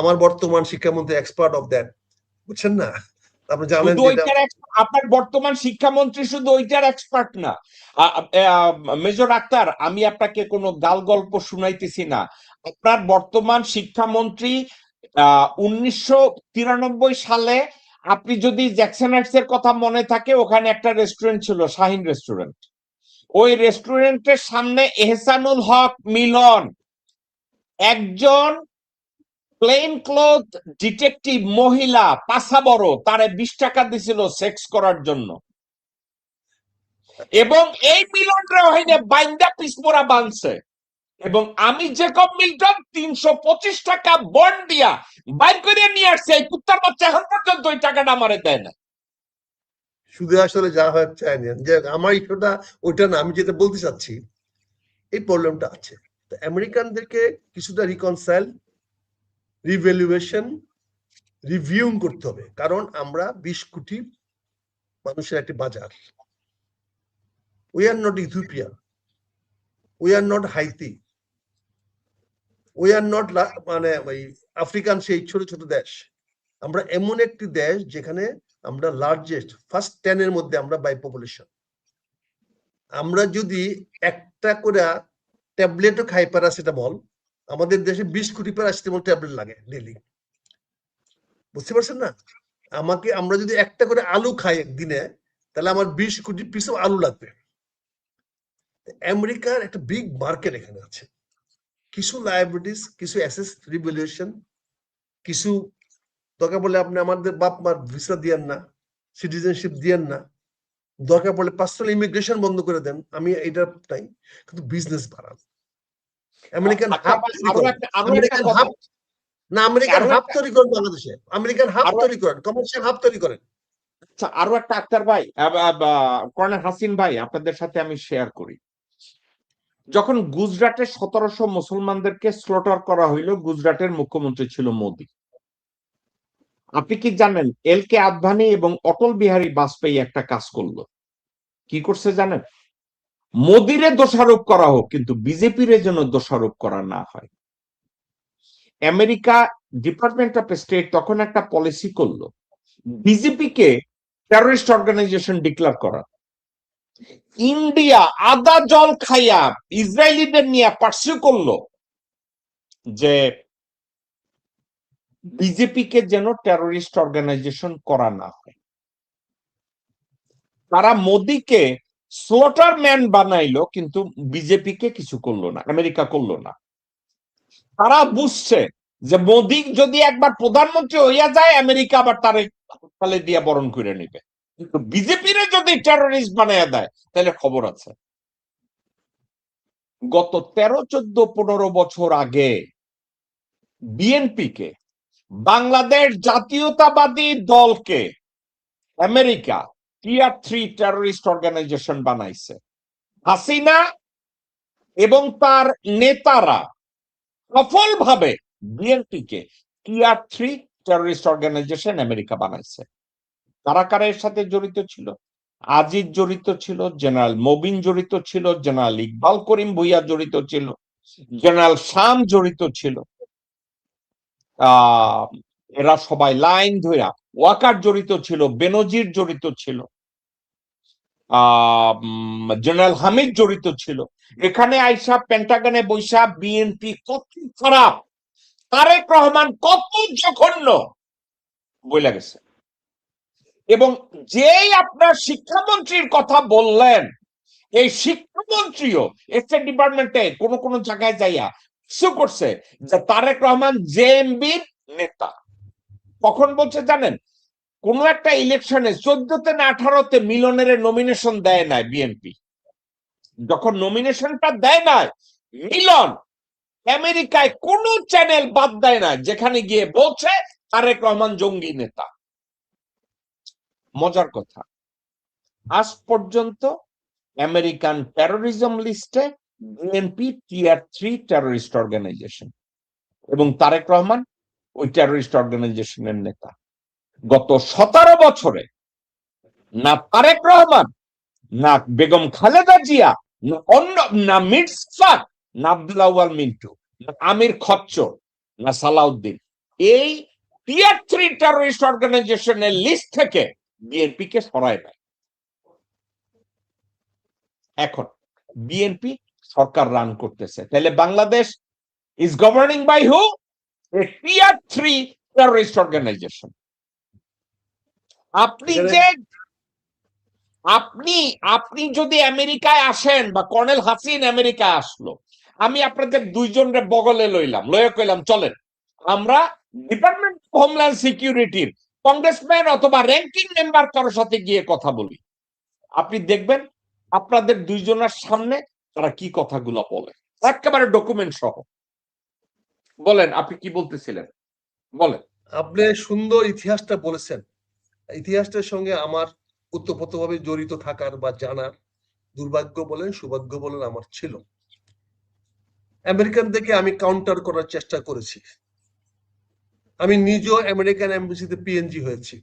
আমার বর্তমান শিক্ষামন্ত্রী এক্সপার্ট অফ দ্যাট, বুঝছেন না? আপনি জানেন আপনার বর্তমান শিক্ষামন্ত্রী শুধু ওইটার এক্সপার্ট না। মেজর আক্তার, আমি আপনাকে কোনো গাল গল্প শুনাইতেছি না। আপনার বর্তমান শিক্ষামন্ত্রী 1993 সালে, আপনি যদি জ্যাকসন হাইটস এর কথা মনে থাকে, ওখানে একটা রেস্টুরেন্ট ছিল, শাহিন রেস্টুরেন্ট। ওই রেস্টুরেন্টের সামনে এহসানুল হক মিলন, একজন প্লেন ক্লথ ডিটেকটিভ মহিলা, পাছা বড়, তারে 20 টাকা দিছিল সেক্স করার জন্য, এবং এই মিলনরা হইলে বাইন্দা পিসমোরা বানছে। এবং আমি জেকব মিল্টন 325 টাকা বন্ড দিয়া বাইর করে নিয়ে আসছে, এই কুত্তার বাচ্চা এখন পর্যন্ত ওই টাকাটা আমারে দেয় না। শুধু আসলে যা হয় চাই না যে আমার ইস্যুটা ওইটা না, আমি যেটা বলতে চাচ্ছি এই প্রবলেমটা আছে। তো আমেরিকানদেরকে কিছুটা রিকনসাইল, রিভ্যালুয়েশন, রিভিউং করতে হবে, কারণ আমরা 20 কোটি মানুষের একটি বাজার। We are not Ethiopia, we are not Haiti, we are not মানে ওই আফ্রিকান সেই ছোট ছোট দেশ। আমরা এমন একটি দেশ যেখানে আমরা লার্জেস্ট, ফার্স্ট 10 এর মধ্যে আমরা বাই পপুলেশন। আমরা যদি একটা করে ট্যাবলেটও খাই প্যারাসিটামল, আমাদের দেশে 20 কোটি প্যারাসিটামল ট্যাবলেট লাগে ডেইলি। বুঝতে পারছেন না? আমরা যদি একটা করে আলু খাই একদিনে, তাহলে আমার 20 কোটি পিস আলু লাগবে। আমেরিকার একটা বিগ মার্কেট এখানে আছে। কিছু লায়াবিলিটিস, কিছু অ্যাসেস রিভ্যালুয়েশন, কিছু দরকার পড়লে আপনি আমাদের বাপ মার ভিসা দিয়েন না, সিটিজেনশিপ দিয়েন না, দরকার পড়লে পার্সোনাল ইমিগ্রেশন বন্ধ করে দেন, আমি এটা নাই, কিন্তু বিজনেস বাড়ান। আমেরিকান আচ্ছা হাব ভাই, তৈরি আরো করেন, একটা আমেরিকান কথা, হাব না, আমেরিকান আরো হাব একটা তৈরি করেন বাংলাদেশে, আমেরিকান হাব আরো তৈরি করেন, কমার্শিয়াল হাব তৈরি করেন। আচ্ছা, আরো একটা আক্তার ভাই, কর্নেল হাসিন ভাই, আপনাদের সাথে আমি শেয়ার করি। যখন গুজরাটে 1700 মুসলমানদেরকে স্লটার করা হইল, গুজরাটের মুখ্যমন্ত্রী ছিল মোদী। আপনি কি জানেন এল কে আদভানি এবং অটল বিহারী বাজপেয়ী একটা কাজ করলো? কি করছে জানেন? মোদিরে দোষারোপ করা হোক, কিন্তু বিজেপির যেন দোষারোপ করা না হয়। আমেরিকা ডিপার্টমেন্ট অফ স্টেট তখন একটা পলিসি করলো, বিজেপিকে টেররিস্ট অর্গানাইজেশন ডিক্লেয়ার করা। ইন্ডিয়া আদা জল খাইয়া ইসরায়েলিদের নিয়ে পার্সিউ করলো যে বিজেপিকে যেন টেররিস্ট অর্গানাইজেশন করা না হয়। তারা মোদিকে স্লটার ম্যান বানাইলো, কিন্তু বিজেপিকে কিছু করলো না, আমেরিকা করলো না। তারা বুঝছে যে মোদি যদি একবার প্রধানমন্ত্রী হইয়া যায়, আমেরিকা আবার তারে হাসপাতালে দিয়ে বরণ করে নিবে। কিন্তু বিজেপির যদি টেররিস্ট বানাইয়া দেয়, তাহলে খবর আছে। গত 13, 14, 15 বছর আগে বিএনপিকে, বাংলাদেশ জাতীয়তাবাদী দলকে আমেরিকা টিয়ার 3 টেররিস্ট অর্গানাইজেশন বানাইছে। হাসিনা এবং তার নেতারা সফলভাবে বিএনপিকে টিয়ার 3 টেররিস্ট অর্গানাইজেশন আমেরিকা বানাইছে। কারা কারা এর সাথে জড়িত ছিল? আজিজ জড়িত ছিল, জেনারেল মবিন জড়িত ছিল, জেনারেল ইকবাল করিম ভুইয়া জড়িত ছিল, জেনারেল শাম জড়িত ছিল। এরা সবাই লাইন ধইরা, ওয়াকার জড়িত ছিল, বেনজির জড়িত ছিল, জেনারেল হামিদ জড়িত ছিল। এখানে আইসা পেন্টাগনে বৈশা বিএনপি কত খারাপ, তারেক রহমান কত জঘন্য বইলা গেছে। এবং যেই আপনার শিক্ষামন্ত্রীর কথা বললেন, এই শিক্ষামন্ত্রীও স্টেট ডিপার্টমেন্টে কোন কোন জায়গায় যাইয়া ইস্যু করছে যে তারেক রহমান জেএমবির নেতা। কখন বলছে জানেন? কোন একটা ইলেকশনে 14তে না 18তে মিলনের নমিনেশন দেয় নাই বিএনপি। যখন নমিনেশনটা দেয় নাই, মিলন আমেরিকায় কোন চ্যানেল বাদ দেয় না যেখানে গিয়ে বলছে তারেক রহমান জঙ্গি নেতা। মজার কথা, আজ পর্যন্ত আমেরিকান টেরোরিজম লিস্টে বিএনপি টিয়ার 3 টেররিস্ট অর্গানাইজেশন, এবং তারেক রহমান ওই টেররিস্ট অর্গানাইজেশনের নেতা। গত 17 বছরে না তারেক রহমান, না বেগম খালেদা জিয়া, না মির্জা, না আব্দুল আউয়াল মিন্টু, না আমির খচ্চর, না সালাউদ্দিন এই টিয়ার 3 টেররিস্ট অর্গানাইজেশনের লিস্ট থেকে বিএনপি কে সরায় দেয়। এখন বিএনপি সরকার রান করতেছে, তাহলে Bangladesh is governing by who? A tier 3 terrorist organisation. আপনি যে আপনি যদি আমেরিকায় আসেন, বা কর্নেল হাসিন আমেরিকায় আসলো, আমি আপনাদের দুইজনের বগলে লইলাম, লয়ে কইলাম চলেন আমরা ডিপার্টমেন্ট অফ হোমল্যান্ড সিকিউরিটির কংগ্রেসম্যান অথবা র্যাঙ্কিং মেম্বার কারোর সাথে গিয়ে কথা বলি। আপনি দেখবেন আপনাদের দুইজনের সামনে তারা কি কথাগুলো বলে। একেবারে ডকুমেন্ট সহ। বলেন আপনি কি বলতেছিলেন, বলেন। আপনি সুন্দর ইতিহাসটা বলেছেন। ইতিহাসটার সঙ্গে আমার ওতপ্রোতভাবে জড়িত থাকার বা জানার দুর্ভাগ্য বলেন সৌভাগ্য বলেন আমার ছিল। আমেরিকান থেকে আমি কাউন্টার করার চেষ্টা করেছি। আমি নিজেও আমেরিকান এম্বাসিতে পিএনজি হয়েছি।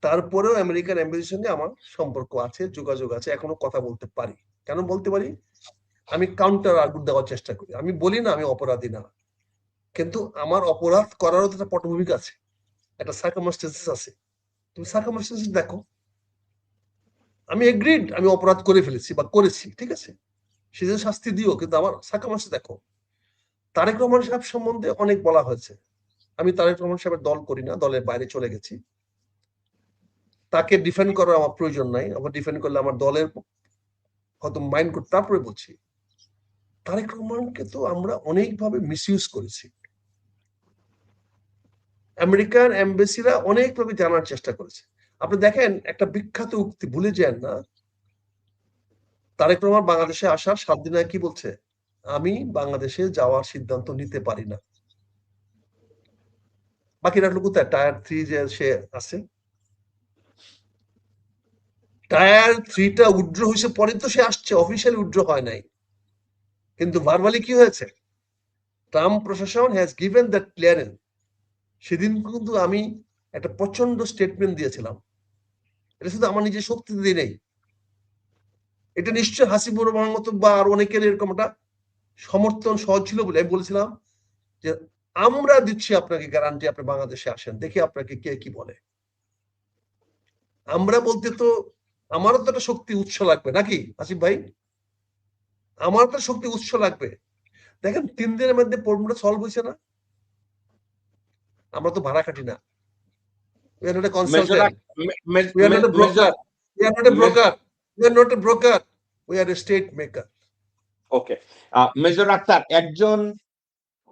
তারপরেও আমেরিকান এম্বাসির সঙ্গে আমার সম্পর্ক আছে, যোগাযোগ আছে, এখনো কথা বলতে পারি। কেন বলতে পারি? আমি কাউন্টার আর্গুমেন্ট দেওয়ার চেষ্টা করি। আমি বলি না আমি অপরাধী না, কিন্তু আমার অপরাধ করারও তো একটা পটভূমিকা আছে, একটা সার্কামস্টেন্সেস আছে। তুমি সার্কামস্টেন্সেস দেখো। আমি এগ্রিড আমি অপরাধ করে ফেলেছি বা করেছি, ঠিক আছে, সেজন্য শাস্তি দিও, কিন্তু আমার সার্কামস্টেন্স দেখো। তারেক রহমান সাহেব সম্বন্ধে অনেক বলা হয়েছে। আমি তারেক রহমান সাহেবের দল করি না, দলের বাইরে চলে গেছি। তাকে ডিফেন্ড করার আমার প্রয়োজন নাই। আমার ডিফেন্ড করলে আমার দলের হয়তো মাইন্ড করতে। তারপরে বলছি, তারেক রহমানকে তো আমরা অনেকভাবে মিসইউজ করেছি। আমেরিকান এম্বাসিরা অনেকভাবে জানার চেষ্টা করেছে। আপনি দেখেন একটা বিখ্যাত উক্তি ভুলে যান না, তারেক রহমান বাংলাদেশে আসার 7 দিন আগে কি বলছে? আমি বাংলাদেশে যাওয়ার সিদ্ধান্ত নিতে পারি না। বাকি রাখলো কোথায়? টায়ার 3 যে সে আছে। টায়ার 3টা উইথড্র হয়েছে পরে তো সে আসছে, অফিসিয়ালি উইথড্র হয় নাই। কিন্তু ভার্বালি কি হয়েছে? ট্রাম্প প্রশাসন হ্যাজ গিভেন দ্যাট ক্লিয়ারেন্স। সেদিন কিন্তু আমি একটা প্রচন্ড স্টেটমেন্ট দিয়েছিলাম। এটা শুধু আমার নিজের শক্তি দিয়ে নেই, এটা নিশ্চয় হাসিবুর রহমান মতো বা আর অনেকের এরকম একটা সমর্থন সহজ ছিল বলে আমি বলেছিলাম যে আমরা দিচ্ছি আপনাকে গ্যারান্টি, আপনি বাংলাদেশে আসেন, দেখি আপনাকে কে কি বলে। আমরা বলতে তো আমারও তো একটা শক্তি উৎস লাগবে নাকি আসিফ ভাই? আমার তো শক্তি উৎস লাগবে। দেখেন 3 দিনের মধ্যে প্রবলেমটা সলভ হয়েছে না। আমরা তো ভাড়া খাটি না। We are not a consultant. We are not a broker. We are not a broker. We are not a broker. We are a state maker. Okay, major Akhtar, একজন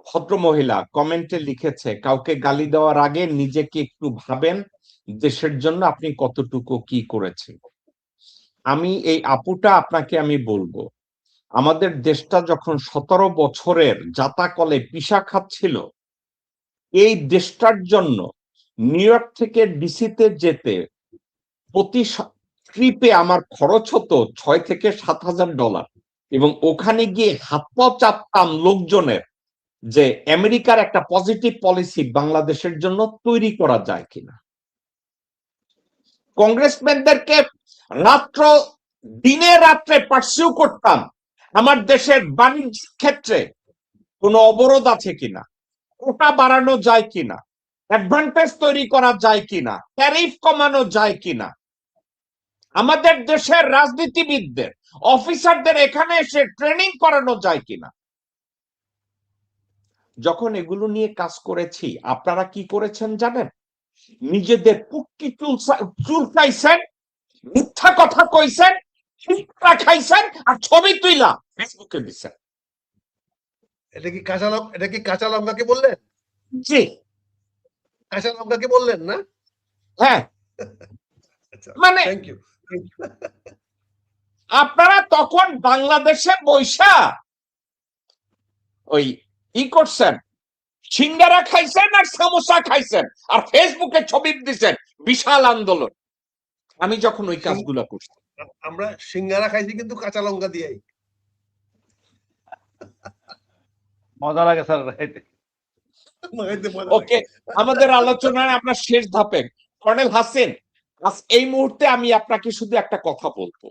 ভদ্র মহিলা কমেন্টে লিখেছে, কাউকে গালি দেওয়ার আগে নিজেকে একটু ভাবেন দেশের জন্য আপনি কতটুকু কি করেছেন। আমি এই আপুটা আপনাকে আমি বলবো, আমাদের দেশটা যখন 17 বছরের জাতাকলে পিষা খাচ্ছিল, এই দেশটার জন্য নিউ ইয়র্ক থেকে ডিসিতে যেতে প্রতি ট্রিপে আমার খরচ হতো $6,000 থেকে $7,000, এবং ওখানে গিয়ে হাত পা চাপতাম লোকজনের যে আমেরিকার একটা পজিটিভ পলিসি বাংলাদেশের জন্য তৈরি করা যায় কিনা। কংগ্রেসম্যানদেরকে রাত্র দিনে রাত্রে পার্সিউ করতাম আমার দেশের বাণিজ্যিক ক্ষেত্রে কোনো অবরোধ আছে কিনা, কোটা বাড়ানো যায় কিনা, অ্যাডভান্টেজ তৈরি করা যায় কিনা, ট্যারিফ কমানো যায় কিনা, আমাদের দেশের রাজনীতিবিদদের অফিসারদের এখানে এসে ট্রেনিং করানো যায় কিনা। যখন এগুলো নিয়ে কাজ করেছি, আপনারা কি করেছেন জানেন? নিজেদের পুটকি চুলকাইছেন, মিথ্যা কথা কইছেন, খাইছেন, আর ছবি তুইলা ফেসবুকে দিচ্ছেন। এটা কি কাঁচা লঙ্কাকে বললেন? জি, কাঁচা লঙ্কাকে বললেন না? হ্যাঁ, আচ্ছা, মানে থ্যাংক ইউ। আপনারা তখন বাংলাদেশে বৈশা ওই ই করছেন, সিঙ্গারা খাইছেন আর সামোসা খাইছেন আর ফেসবুকে ছবি দিচ্ছেন, বিশাল আন্দোলন। আমি যখন ওই কাজগুলো করছি, আমরা সিঙ্গারা খাইছি কিন্তু কাঁচা লঙ্কা দিয়েই। মজা লাগে স্যার। ওকে, আমাদের আলোচনায় আমরা শেষ ধাপে। কর্নেল হাসিন, এই মুহূর্তে আমি আপনাকে শুধু একটা কথা বলবো,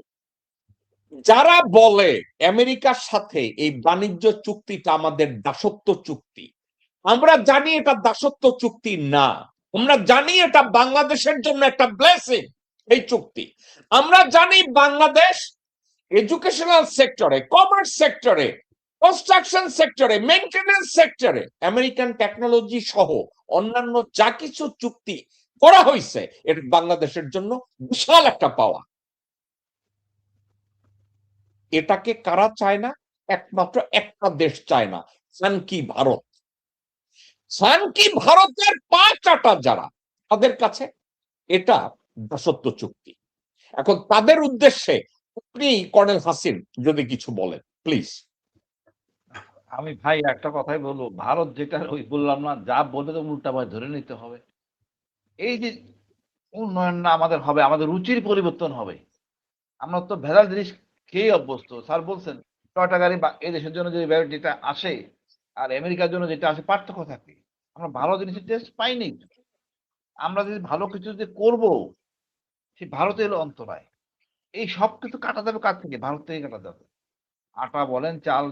যারা বলে আমেরিকার সাথে এই বাণিজ্য চুক্তিটা আমাদের দাসত্ব চুক্তি, আমরা জানি এটা দাসত্ব চুক্তি না। আমরা জানি এটা বাংলাদেশের জন্য একটা ব্লেসিং এই চুক্তি। আমরা জানি বাংলাদেশ এডুকেশনাল সেক্টরে, কমার্স সেক্টরে, কনস্ট্রাকশন সেক্টরে, মেইনটেনেন্স সেক্টরে আমেরিকান টেকনোলজি সহ অন্যান্য যা কিছু চুক্তি করা হয়েছে, এটা বাংলাদেশের জন্য বিশাল একটা পাওয়া। এটাকে কারা চায় না? একমাত্র একটা দেশ চায় না, সানকি ভারত। সানকি ভারতের পা চাটা যারা, তাদের কাছে এটা দাসত্ব চুক্তি। এখন তাদের উদ্দেশ্যে আপনি কর্নেল হাসিন যদি কিছু বলেন। প্লিজ। আমি ভাই একটা কথাই বলবো, ভারত যেটা ওই বললাম না, যা বলবে তো উল্টা ভাই ধরে নিতে হবে। এই যে উন্নয়ন না আমাদের হবে, আমাদের রুচির পরিবর্তন হবে। আমরা তো ভেজাল জিনিস খেয়ে অভ্যস্ত। স্যার বলছেন টয়টা গাড়ি এই দেশের জন্য যেটা আসে আর আমেরিকার জন্য যেটা আসে পার্থক্য থাকে। আমরা ভালো জিনিসের টেস্ট পাইনি। আমরা যদি ভালো কিছু যে করবো, সেই ভারতে এলো অন্তরায়। এই সব কিছু কাটা যাবে কার থেকে? ভারত থেকে কাটা যাবে। আটা বলেন, চাল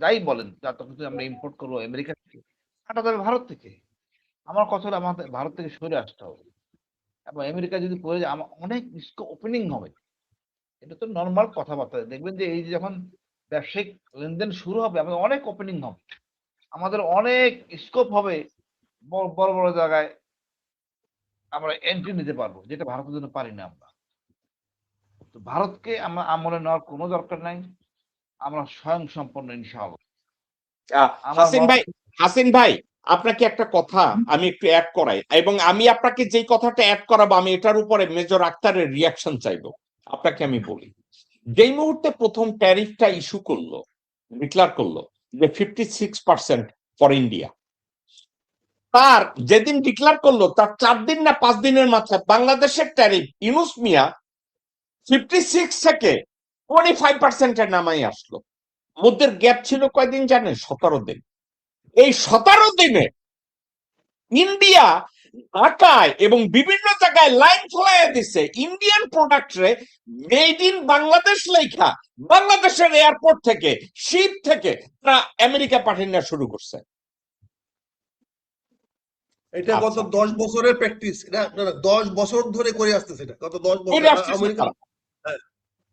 যাই বলেন, যত কিছু আমরা ইম্পোর্ট করবো আমেরিকা থেকে, কাটা যাবে ভারত থেকে। আমার কথা হলো আমাদের ভারত থেকে সরে আসতে হবে, এবং আমেরিকা যদি পড়ে যায় আমার অনেক ওপেনিং হবে। এটা তো নর্মাল কথাবার্তা। দেখবেন যে এই যে যখন ব্যবসায়িক লেনদেন শুরু হবে, আমাদের অনেক ওপেনিং হবে, আমাদের অনেক স্কোপ হবে, বড় বড় জায়গায় আমরা এন্ট্রি নিতে পারবো, যেটা ভারতের জন্য পারি না আমরা। তো ভারতকে আমরা আমলে নেওয়ার কোনো দরকার নাই, আমরা স্বয়ং সম্পন্ন ইনশাআল্লাহ। আমার হাসিন ভাই আপনাকে একটা কথা আমি একটু অ্যাড করাই, এবং আমি আপনাকে যে কথাটা অ্যাড করাবো আমি এটার উপরে মেজর আক্তারের রিয়াকশন চাইবো। আপনাকে আমি বলি, যেই মুহূর্তে প্রথম ট্যারিফটা ইস্যু করলো, ডিক্লার করলো যে 56% ফর ইন্ডিয়া, তার যেদিন ডিক্লার করলো তার 4 দিন না 5 দিনের মাথায় বাংলাদেশের ট্যারিফ ইউনুস মিয়া 56 থেকে 25% নামাই আসলো। মধ্যে গ্যাপ ছিল কয়দিন জানেন? 17 দিন। এই 17 দিনে ইন্ডিয়া ঢাকায় এবং বিভিন্ন জায়গায় লাইন ফলাইয়া দিছে ইন্ডিয়ান প্রোডাক্ট রে মেড ইন বাংলাদেশ লেখা, বাংলাদেশের এয়ারপোর্ট থেকে শিপ থেকে তারা আমেরিকা পাঠিয়ে নেওয়া শুরু করছে। এটা গত 10 বছরের প্র্যাকটিস। এটা 10 বছর ধরে করে আসতেছে, এটা গত 10 বছর আমেরিকা।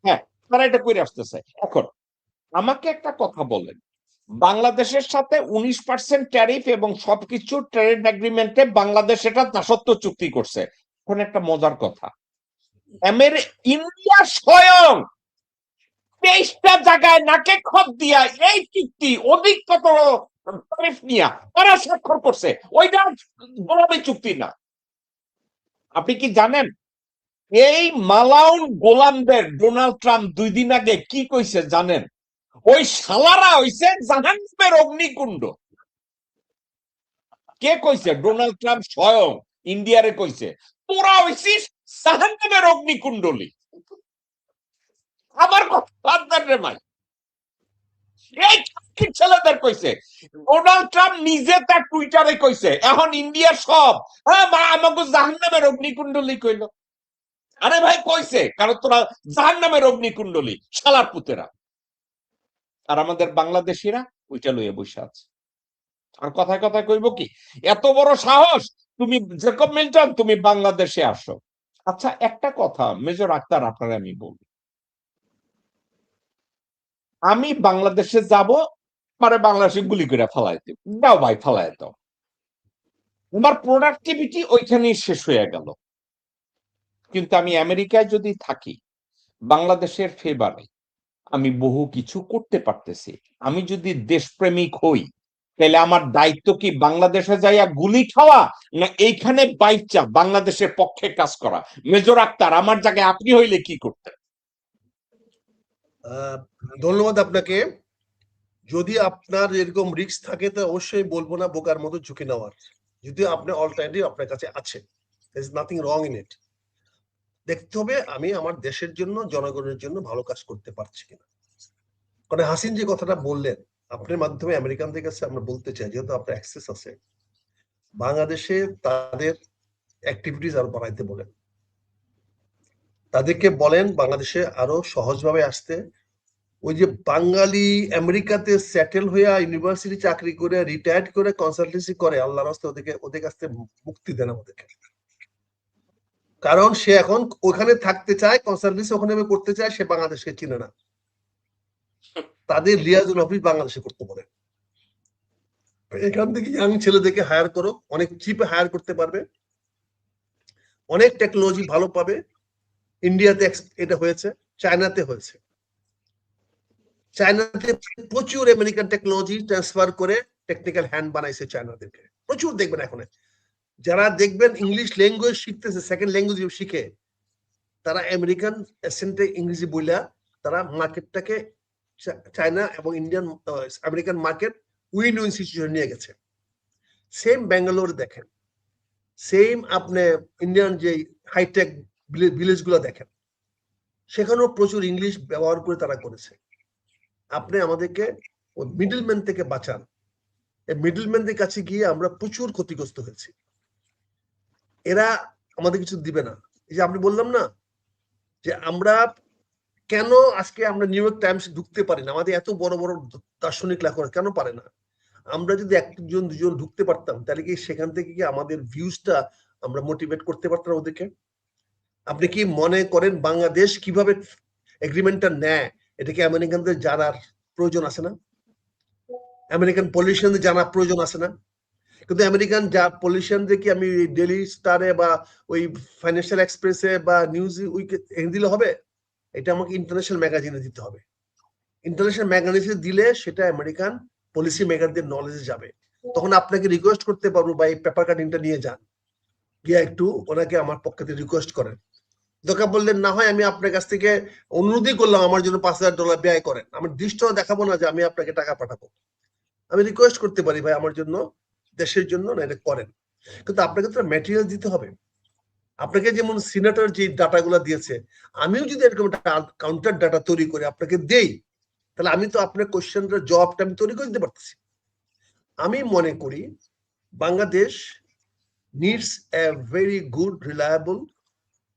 হ্যাঁ, তারা এটা করে আসতেছে। এখন আমাকে একটা কথা বলেন, বাংলাদেশের সাথে 19% ট্যারিফ এবং সবকিছু ট্রেড এগ্রিমেন্টে বাংলাদেশ এটা দাসত্ব চুক্তি করছে। এখন একটা মজার কথা, ইন্ডিয়া স্বয়ং 23টা জায়গায় নাকে খত দিয়া এই চুক্তি অধিকতর ট্যারিফ নিয়ে তারা স্বাক্ষর করছে। ওইটা গোলামি চুক্তি না। আপনি কি জানেন এই মালাউন গোলামদের ডোনাল্ড ট্রাম্প 2 দিন আগে কি কইছে জানেন? ওই শালারা হইছে জাহান্নামের অগ্নিকুণ্ড। কে কইছে? ডোনাল্ড ট্রাম্প স্বয়ং ইন্ডিয়ারে কইছে তোরা হইছিস জাহান্নামের অগ্নিকুণ্ডলী। আমার কথা রে ভাই, এই ছেলেদের কইছে। ডোনাল্ড ট্রাম্প নিজে তার টুইটারে কইছে এখন ইন্ডিয়ার সব আমাকে জাহান্নামের অগ্নিকুণ্ডলী কইল। আরে ভাই কইছে কারণ তোরা জাহান্নামের অগ্নিকুণ্ডলী শালার পুতেরা। আর আমাদের বাংলাদেশিরা ওইটা লইয়া বসে আছে। আর কথায় কথায় কইব কি, এত বড় সাহস তুমি জেকব মিল্টন তুমি বাংলাদেশে আসো। আচ্ছা একটা কথা মেজর আক্তার আপনারা আমি বলবো, আমি বাংলাদেশে যাব মানে বাংলাদেশে গুলি করে ফালাই দেব, দাও ভাই ফালাই দাও, আমার প্রোডাক্টিভিটি ওইখানেই শেষ হয়ে গেল। কিন্তু আমি আমেরিকায় যদি থাকি বাংলাদেশের ফেভারে আমি বহু কিছু করতে পারতেছি। আমি যদি দেশপ্রেমিক হই তাহলে আমার দায়িত্ব কি বাংলাদেশে যাইয়া গুলি খাওয়া না এইখানে বাইচা বাংলাদেশের পক্ষে কাজ করা? মেজর আক্তার আমার জায়গায় আপনি হইলে কি করতেন? ধন্যবাদ আপনাকে। যদি আপনার এরকম রিস্ক থাকে তো অবশ্যই বলবো না বোকার মতো ঝুঁকি নেওয়ার। যদি আপনি অল্টারনেটিভ আপনার কাছে আছে, there is nothing wrong in it। দেখতে হবে আমি আমার দেশের জন্য জনগণের জন্য ভালো কাজ করতে পারছি কিনা। কারণ হাসিন যে কথাটা বললেন আপনার মাধ্যমে আমেরিকানদের কাছে আমরা বলতে চাই, যেহেতু আপনার অ্যাক্সেস আছে, বাংলাদেশে তাদের অ্যাক্টিভিটিস আরো বাড়াইতে বলেন, তাদেরকে বলেন বাংলাদেশে আরো সহজভাবে আসতে। ওই যে বাঙালি আমেরিকাতে সেটেল হইয়া ইউনিভার্সিটি চাকরি করে রিটায়ার্ড করে কনসালটেন্সি করে, আল্লাহর রাস্তায় ওদের কাছ থেকে মুক্তি দেন আমাদেরকে। কারণ সে এখন ওখানে থাকতে চায়, কনসালটেন্সি ওখানে করতে চায়, সে বাংলাদেশকে চিনে না। তাদের লিয়াজুল অফিস বাংলাদেশে করতে পারে। এখান থেকে ইয়াং ছেলেদেরকে হায়ার করো, অনেক চিপে হায়ার করতে পারবে, অনেক টেকনোলজি ভালো পাবে। ইন্ডিয়াতে এটা হয়েছে, চায়নাতে হয়েছে। চায়নাতে প্রচুর আমেরিকান টেকনোলজি ট্রান্সফার করে টেকনিক্যাল হ্যান্ড বানাইছে চায়নাদেরকে প্রচুর। দেখবেন এখন যারা দেখবেন ইংলিশ ল্যাঙ্গুয়েজ শিখতেছে, সেকেন্ড ল্যাঙ্গুয়েজ শিখে, তারা আমেরিকান অ্যাসেন্টে ইংরেজি বইলা তারা মার্কেটটাকে চায়না এবং Indian American market win win situation নিয়ে গেছে। সেম ব্যাঙ্গালোর দেখেন, সেম আপনি ইন্ডিয়ান যে হাইটেক ভিলেজ গুলো দেখেন, সেখানেও প্রচুর ইংলিশ ব্যবহার করে তারা করেছে। আপনি আমাদেরকে মিডলম্যান থেকে বাঁচান। এই মিডলম্যানদের কাছে গিয়ে আমরা প্রচুর ক্ষতিগ্রস্ত হয়েছি। এরা আমাদের কিছু দিবে না। এই যে আপনি বললাম না যে আমরা কেন আজকে আমরা নিউ ইয়র্ক টাইমস ঢুকতে পারি না, আমাদের এত বড় বড় দার্শনিক লেখক কেন পারে না? আমরা যদি একজন দুজন ঢুকতে পারতাম, তাহলে কি সেখান থেকে কি আমাদের ভিউজটা আমরা মোটিভেট করতে পারতাম ওদেরকে? আপনি কি মনে করেন বাংলাদেশ কিভাবে এগ্রিমেন্টটা নেয় এটা কি আমেরিকানদের জানার প্রয়োজন আছে না? আমেরিকান পলিটিশিয়ানদের জানার প্রয়োজন আছে না? কিন্তু আমেরিকান পলিটিশিয়ানদের কি আমি ডেইলি স্টারে বা ওই ফাইন্যান্সিয়াল এক্সপ্রেসে বা নিউজ উইকে দিলে হবে? এটা আমাকে ইন্টারন্যাশনাল ম্যাগাজিনে দিতে হবে। ইন্টারন্যাশনাল ম্যাগাজিনে দিলে সেটা আমেরিকান পলিসি মেকারদের নলেজে যাবে। তখন আপনাকে রিকোয়েস্ট করতে পারবো বা এই পেপার কাটিংটা নিয়ে যান, গিয়ে একটু ওনাকে আমার পক্ষ থেকে রিকোয়েস্ট করেন। দরকার বললেন না হয় আমি আপনার কাছ থেকে অনুরোধই করলাম আমার জন্য $5,000 ব্যয় করেন, আমি দৃষ্ট দেখাবো না যে আমি আপনাকে টাকা পাঠাবো, আমি রিকোয়েস্ট করতে পারি ভাই আমার জন্য, দেশের জন্য না এটা করেন। কিন্তু আপনাকে তো ম্যাটেরিয়াল দিতে হবে। আপনাকে যেমন সিনেটর যে ডাটাগুলো দিয়েছে, আমিও যদি এরকম একটা কাউন্টার ডাটা তৈরি করে আপনাকে দেই, তাহলে আমি তো আপনার কোশ্চেনটার জবাবটা আমি তৈরি করে দিতে পারতেছি। আমি মনে করি Bangladesh needs a very good, reliable,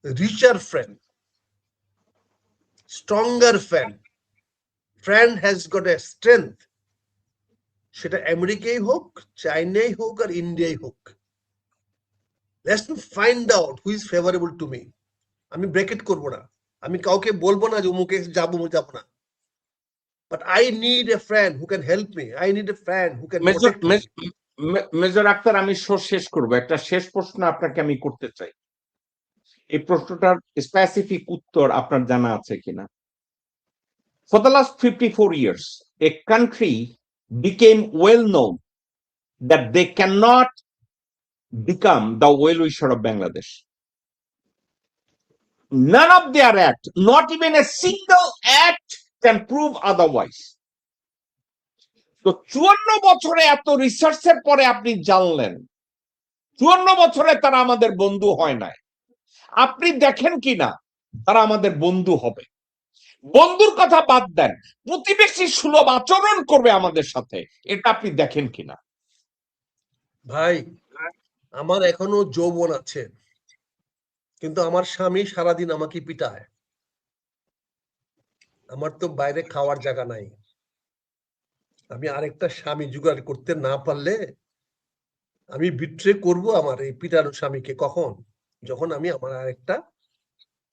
richer friend, stronger friend. Friend has got a strength. সেটা আমেরিকাই হোক, চাইনাই হোক আর ইন্ডিয়াই হোক। Let's find out who is favorable to me. আমি ব্র্যাকেট করব না, আমি কাউকে বলবো না যে অমুকে যাবো না। But I need a friend who can help me. I need a friend who can protect me. Major Akhtar, আমি শেষ করবো। একটা শেষ প্রশ্ন আপনাকে আমি করতে চাই। এই প্রশ্নটার স্পেসিফিক উত্তর আপনার জানা আছে কিনা? For the last 54 years, a country became well known that they cannot become the well-wisher of Bangladesh. None of their act, not even a single act, can prove otherwise. তো 54 বছরে এত রিসার্চের পরে আপনি জানলেন 54 বছরে তারা আমাদের বন্ধু হয় নাই। আপনি দেখেন কিনা তারা আমাদের বন্ধু হবে? বন্ধুর কথা বাদ দেন, প্রতিবেশী সুলভ আচরণ করবে আমাদের সাথে, এটা আপনি দেখেন কিনা? ভাই, আমার এখনো যৌবন আছে, কিন্তু আমার স্বামী সারাদিন আমাকে পিটায়। আমার তো বাইরে খাওয়ার জায়গা নাই। আমি আরেকটা স্বামী জোগাড় করতে না পারলে আমি বিট্রে করব আমার এই পিটানো স্বামীকে। কখন? যখন আমি আমার আরেকটা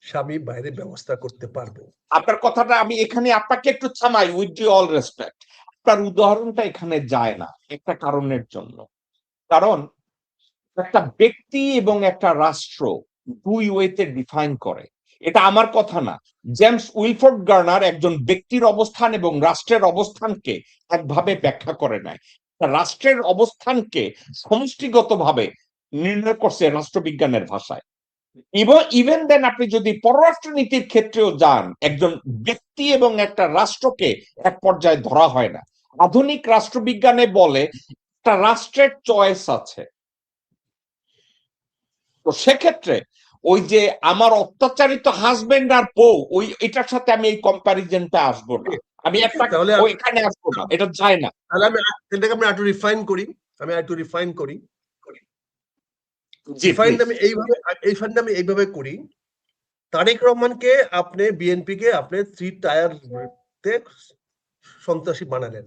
স্বামী বাইরে ব্যবস্থা করতে পারবো। আপনার কথাটা আমি এখানে আপনাকে একটু থামাই, উইথ ডু অল রেসপেক্ট। আপনার উদাহরণটা এখানে যায় না একটা কারণের জন্য। কারণ একটা ব্যক্তি এবং একটা রাষ্ট্র দুই ওয়েতে ডিফাইন করে। এটা আমার কথা না, জেমস উইলফোর্ড গার্নার একজন ব্যক্তির অবস্থান এবং রাষ্ট্রের অবস্থানকে একভাবে ব্যাখ্যা করে নেয়। রাষ্ট্রের অবস্থানকে সমষ্টিগতভাবে নির্ণয় করছে রাষ্ট্রবিজ্ঞানের ভাষায়। ইভেন দেন আপনি যদি পররাষ্ট্রনীতির ক্ষেত্রেও যান, একজন ব্যক্তি এবং একটা রাষ্ট্রকে এক পর্যায়ে ধরা হয় না। আধুনিক রাষ্ট্রবিজ্ঞানে বলে একটা রাষ্ট্রের চয়েস আছে। তো সেক্ষেত্রে ওই যে আমার অত্যাচারিত হাজবেন্ড আর বউ, ওই এটার সাথে আমি এই কম্পারিজনটা আসবো না, আমি একটা ওইখানে আসবো না, এটা যায় না। তাহলে আমি এটাকে আমি একটু রিফাইন করি। আমি এইভাবে করি। তারেক রহমানকে আপনি বিএনপি কে আপনি 3 টায়ার সন্ত্রাসী বানালেন।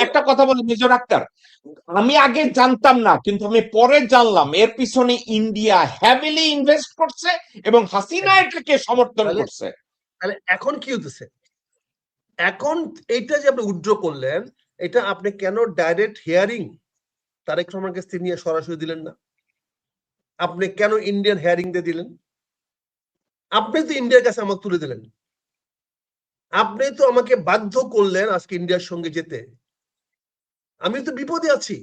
একটা কথা বলি মেজর আক্তার, আমি আগে জানতাম না, কিন্তু আমি পরে জানলাম এর পিছনে ইন্ডিয়া হেভিলি ইনভেস্ট করছে এবং হাসিনা এটাকে সমর্থন করছে। তাহলে এখন কি হতেছে? এখন এইটা যে আপনি উইথড্র করলেন, এটা আপনি কেন ডাইরেক্ট হিয়ারিং তারেক রহমানের কাছ থেকে নিয়ে সরাসরি দিলেন না? আপনি কেন ইন্ডিয়ান হিয়ারিং দিয়ে দিলেন? আপনি তো ইন্ডিয়ার কাছে আমাকে তুলে দিলেন। আপনি তো আমাকে বাধ্য করলেন আজকে ইন্ডিয়ার সঙ্গে যেতে। আমি তো বিপদে আছি।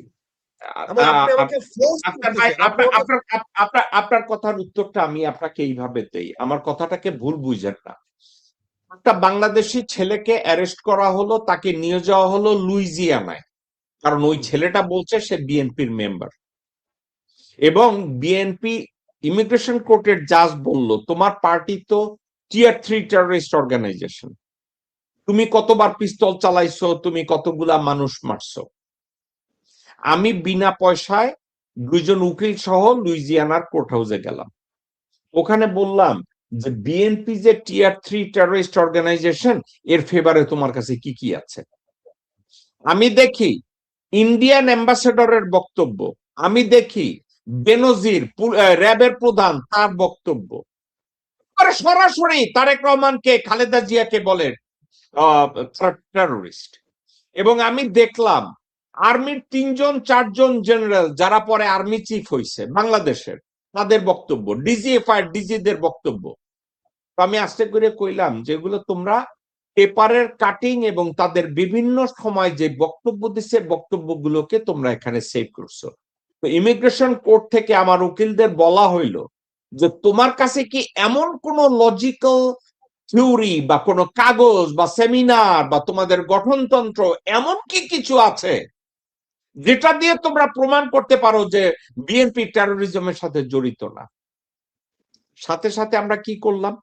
আপনি আমাকে ফোর্স আপনার ভাই করতেছেন, আপনি আমাকে আপনার কথার উত্তরটা আমি আপনাকে এইভাবে দেই, আমার কথাটাকে ভুল বুঝেন না। একটা বাংলাদেশি ছেলেকে অ্যারেস্ট করা হলো, তাকে নিয়ে যাওয়া হলো লুইজিয়ানায়, কারণ ওই ছেলেটা বলছে সে বিএনপির মেম্বার, এবং বিএনপি ইমিগ্রেশন কোর্টের জাজ বলল তোমার পার্টি তো টিয়ার 3 টেররিস্ট অর্গানাইজেশন, তুমি কতবার পিস্তল চালাইছো, তুমি কতগুলা মানুষ মারছো। আমি বিনা পয়সায় 2জন উকিল সহ লুইজিয়ানার কোর্ট হাউসে গেলাম, ওখানে বললাম যে বিএনপি যে টিয়ার 3 টেররিস্ট অর্গানাইজেশন, এর ফেভারে তোমার কাছে কি কি আছে। আমি দেখি ইন্ডিয়ান অ্যাম্বাসেডরের বক্তব্য, আমি দেখি বেনজির র্যাবের প্রধান তার বক্তব্য, আর সরাসরি তারেক রহমানকে খালেদা জিয়াকে বলেন টেররিস্ট। এবং আমি দেখলাম আর্মির 3জন 4জন জেনারেল যারা পরে আর্মি চিফ হয়েছে বাংলাদেশের, তাদের বক্তব্য, ডিজিএফআই ডিজিদের বক্তব্য। তো আমি আস্তে করে কইলাম যেগুলো তোমরা পেপারের কাটিং এবং তাদের বিভিন্ন সময় যে বক্তব্য দিচ্ছে বক্তব্যগুলোকে তোমরা এখানে সেভ করছো। তো ইমিগ্রেশন কোর্ট থেকে আমার উকিলদের বলা হইলো যে তোমার কাছে কি এমন কোন লজিক্যাল থিওরি বা কোনো কাগজ বা সেমিনার বা তোমাদের গঠনতন্ত্র এমন কি কিছু আছে যেটা দিয়ে তোমরা প্রমাণ করতে পারো যে বিএনপি টেরোরিজমের সাথে জড়িত না। সাথে সাথে আমরা কি করলাম,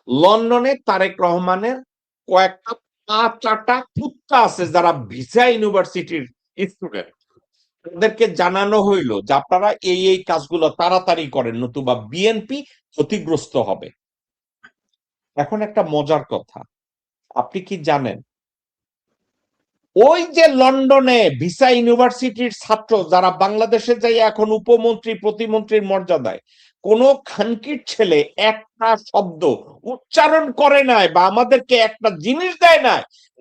লন্ডনে তারেক রহমানের কয়েকটা 5-4টা কুত্তা আছে যারা ভিসা ইউনিভার্সিটির স্টুডেন্ট, তাদেরকে জানানো হইলো যে আপনারা এই এই কাজগুলো তাড়াতাড়ি করেন, নতুবা বিএনপি ক্ষতিগ্রস্ত হবে। এখন একটা মজার কথা, আপনি কি জানেন ওই যে লন্ডনে ভিসা ইউনিভার্সিটির ছাত্র যারা বাংলাদেশে যাই এখন উপমন্ত্রী প্রতিমন্ত্রীর মর্যাদায়, কোন খানকির ছেলে একটা শব্দ উচ্চারণ করে নাই বা আমাদেরকে একটা জিনিস দেয় না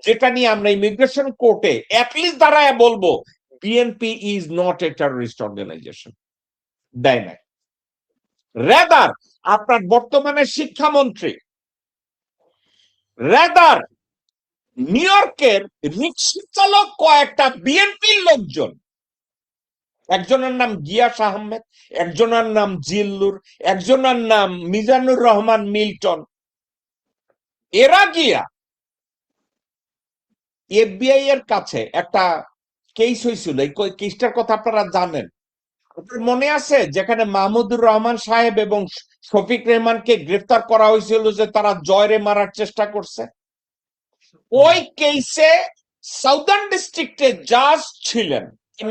যেটা নিয়ে আমরা ইমিগ্রেশন কোর্টে অ্যাটলিস্ট দাঁড়ায় বলবো BNP is not a terrorist organisation, দেয় নাই। রেদার আপনার বর্তমানে শিক্ষামন্ত্রী, রেদার নিউ ইয়র্কের রিক্সা চালক কয়েকটা বিএনপির লোকজন, একজনের নাম গিয়াস আহমেদ, একজনের নাম জিল্লুর, একজনের নাম মিজানুর রহমান মিল্টন, এরা গিয়া এফবিআই এর কাছে একটা কেস হয়েছিল, এই কেসটার কথা আপনারা জানেন, মনে আছে, যেখানে মাহমুদুর রহমান সাহেব এবং শফিক রেহমানকে গ্রেফতার করা হয়েছিল যে তারা জয়রে মারার চেষ্টা করছে। ওই কেসে সাউদার্ন ডিস্ট্রিক্টে জাজ ছিলেন,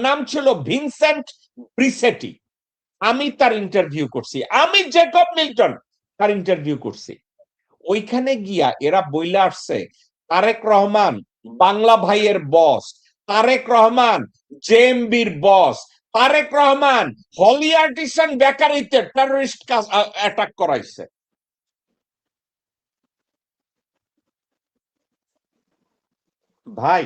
নাম ছিল ভিনসেন্ট ব্রিসেটি, আমি তার ইন্টারভিউ করছি, আমি জেকব মিল্টন তার ইন্টারভিউ করছি। ওইখানে গিয়া এরা বইলা আসছে তারেক রহমান বাংলা ভাইয়ের বস, তারেক রহমান জেএমবির বস, তারেক রহমান হলি আর্টিসান বেকারিতে টেররিস্ট অ্যাটাক করাইছে। ভাই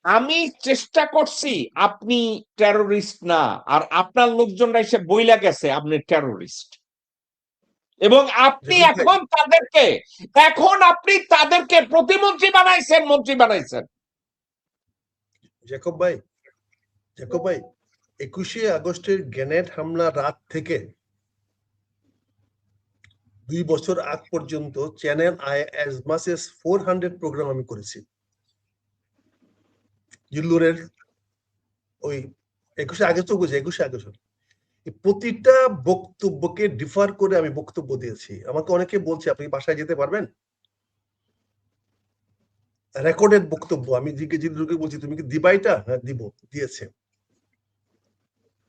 আমি চেষ্টা করছি আপনি টেররিস্ট না, আর আপনার লোকজনরা এসে বইলা গেছে আপনি টেররিস্ট, এবং আপনি আপনি তাদেরকে প্রতিমন্ত্রী বানাইছেন, মন্ত্রী বানাইছেন। জ্যাকব ভাই 21শে আগস্টের গ্রেনেড হামলা রাত থেকে 2 বছর আগ পর্যন্ত channel I as much as 400 programme আমি করেছি। জিল্লুরের ওই 21শে আগস্ট প্রতিটা বক্তব্যকে ডিফার করে আমি বক্তব্য দিয়েছি। আমাকে অনেকে বলছে আপনি বাসায় যেতে পারবেন, রেকর্ডেড বক্তব্য। আমি জিল্লুরকে বলছি তুমি কি দিবা এটা? হ্যাঁ দিব, দিয়েছে।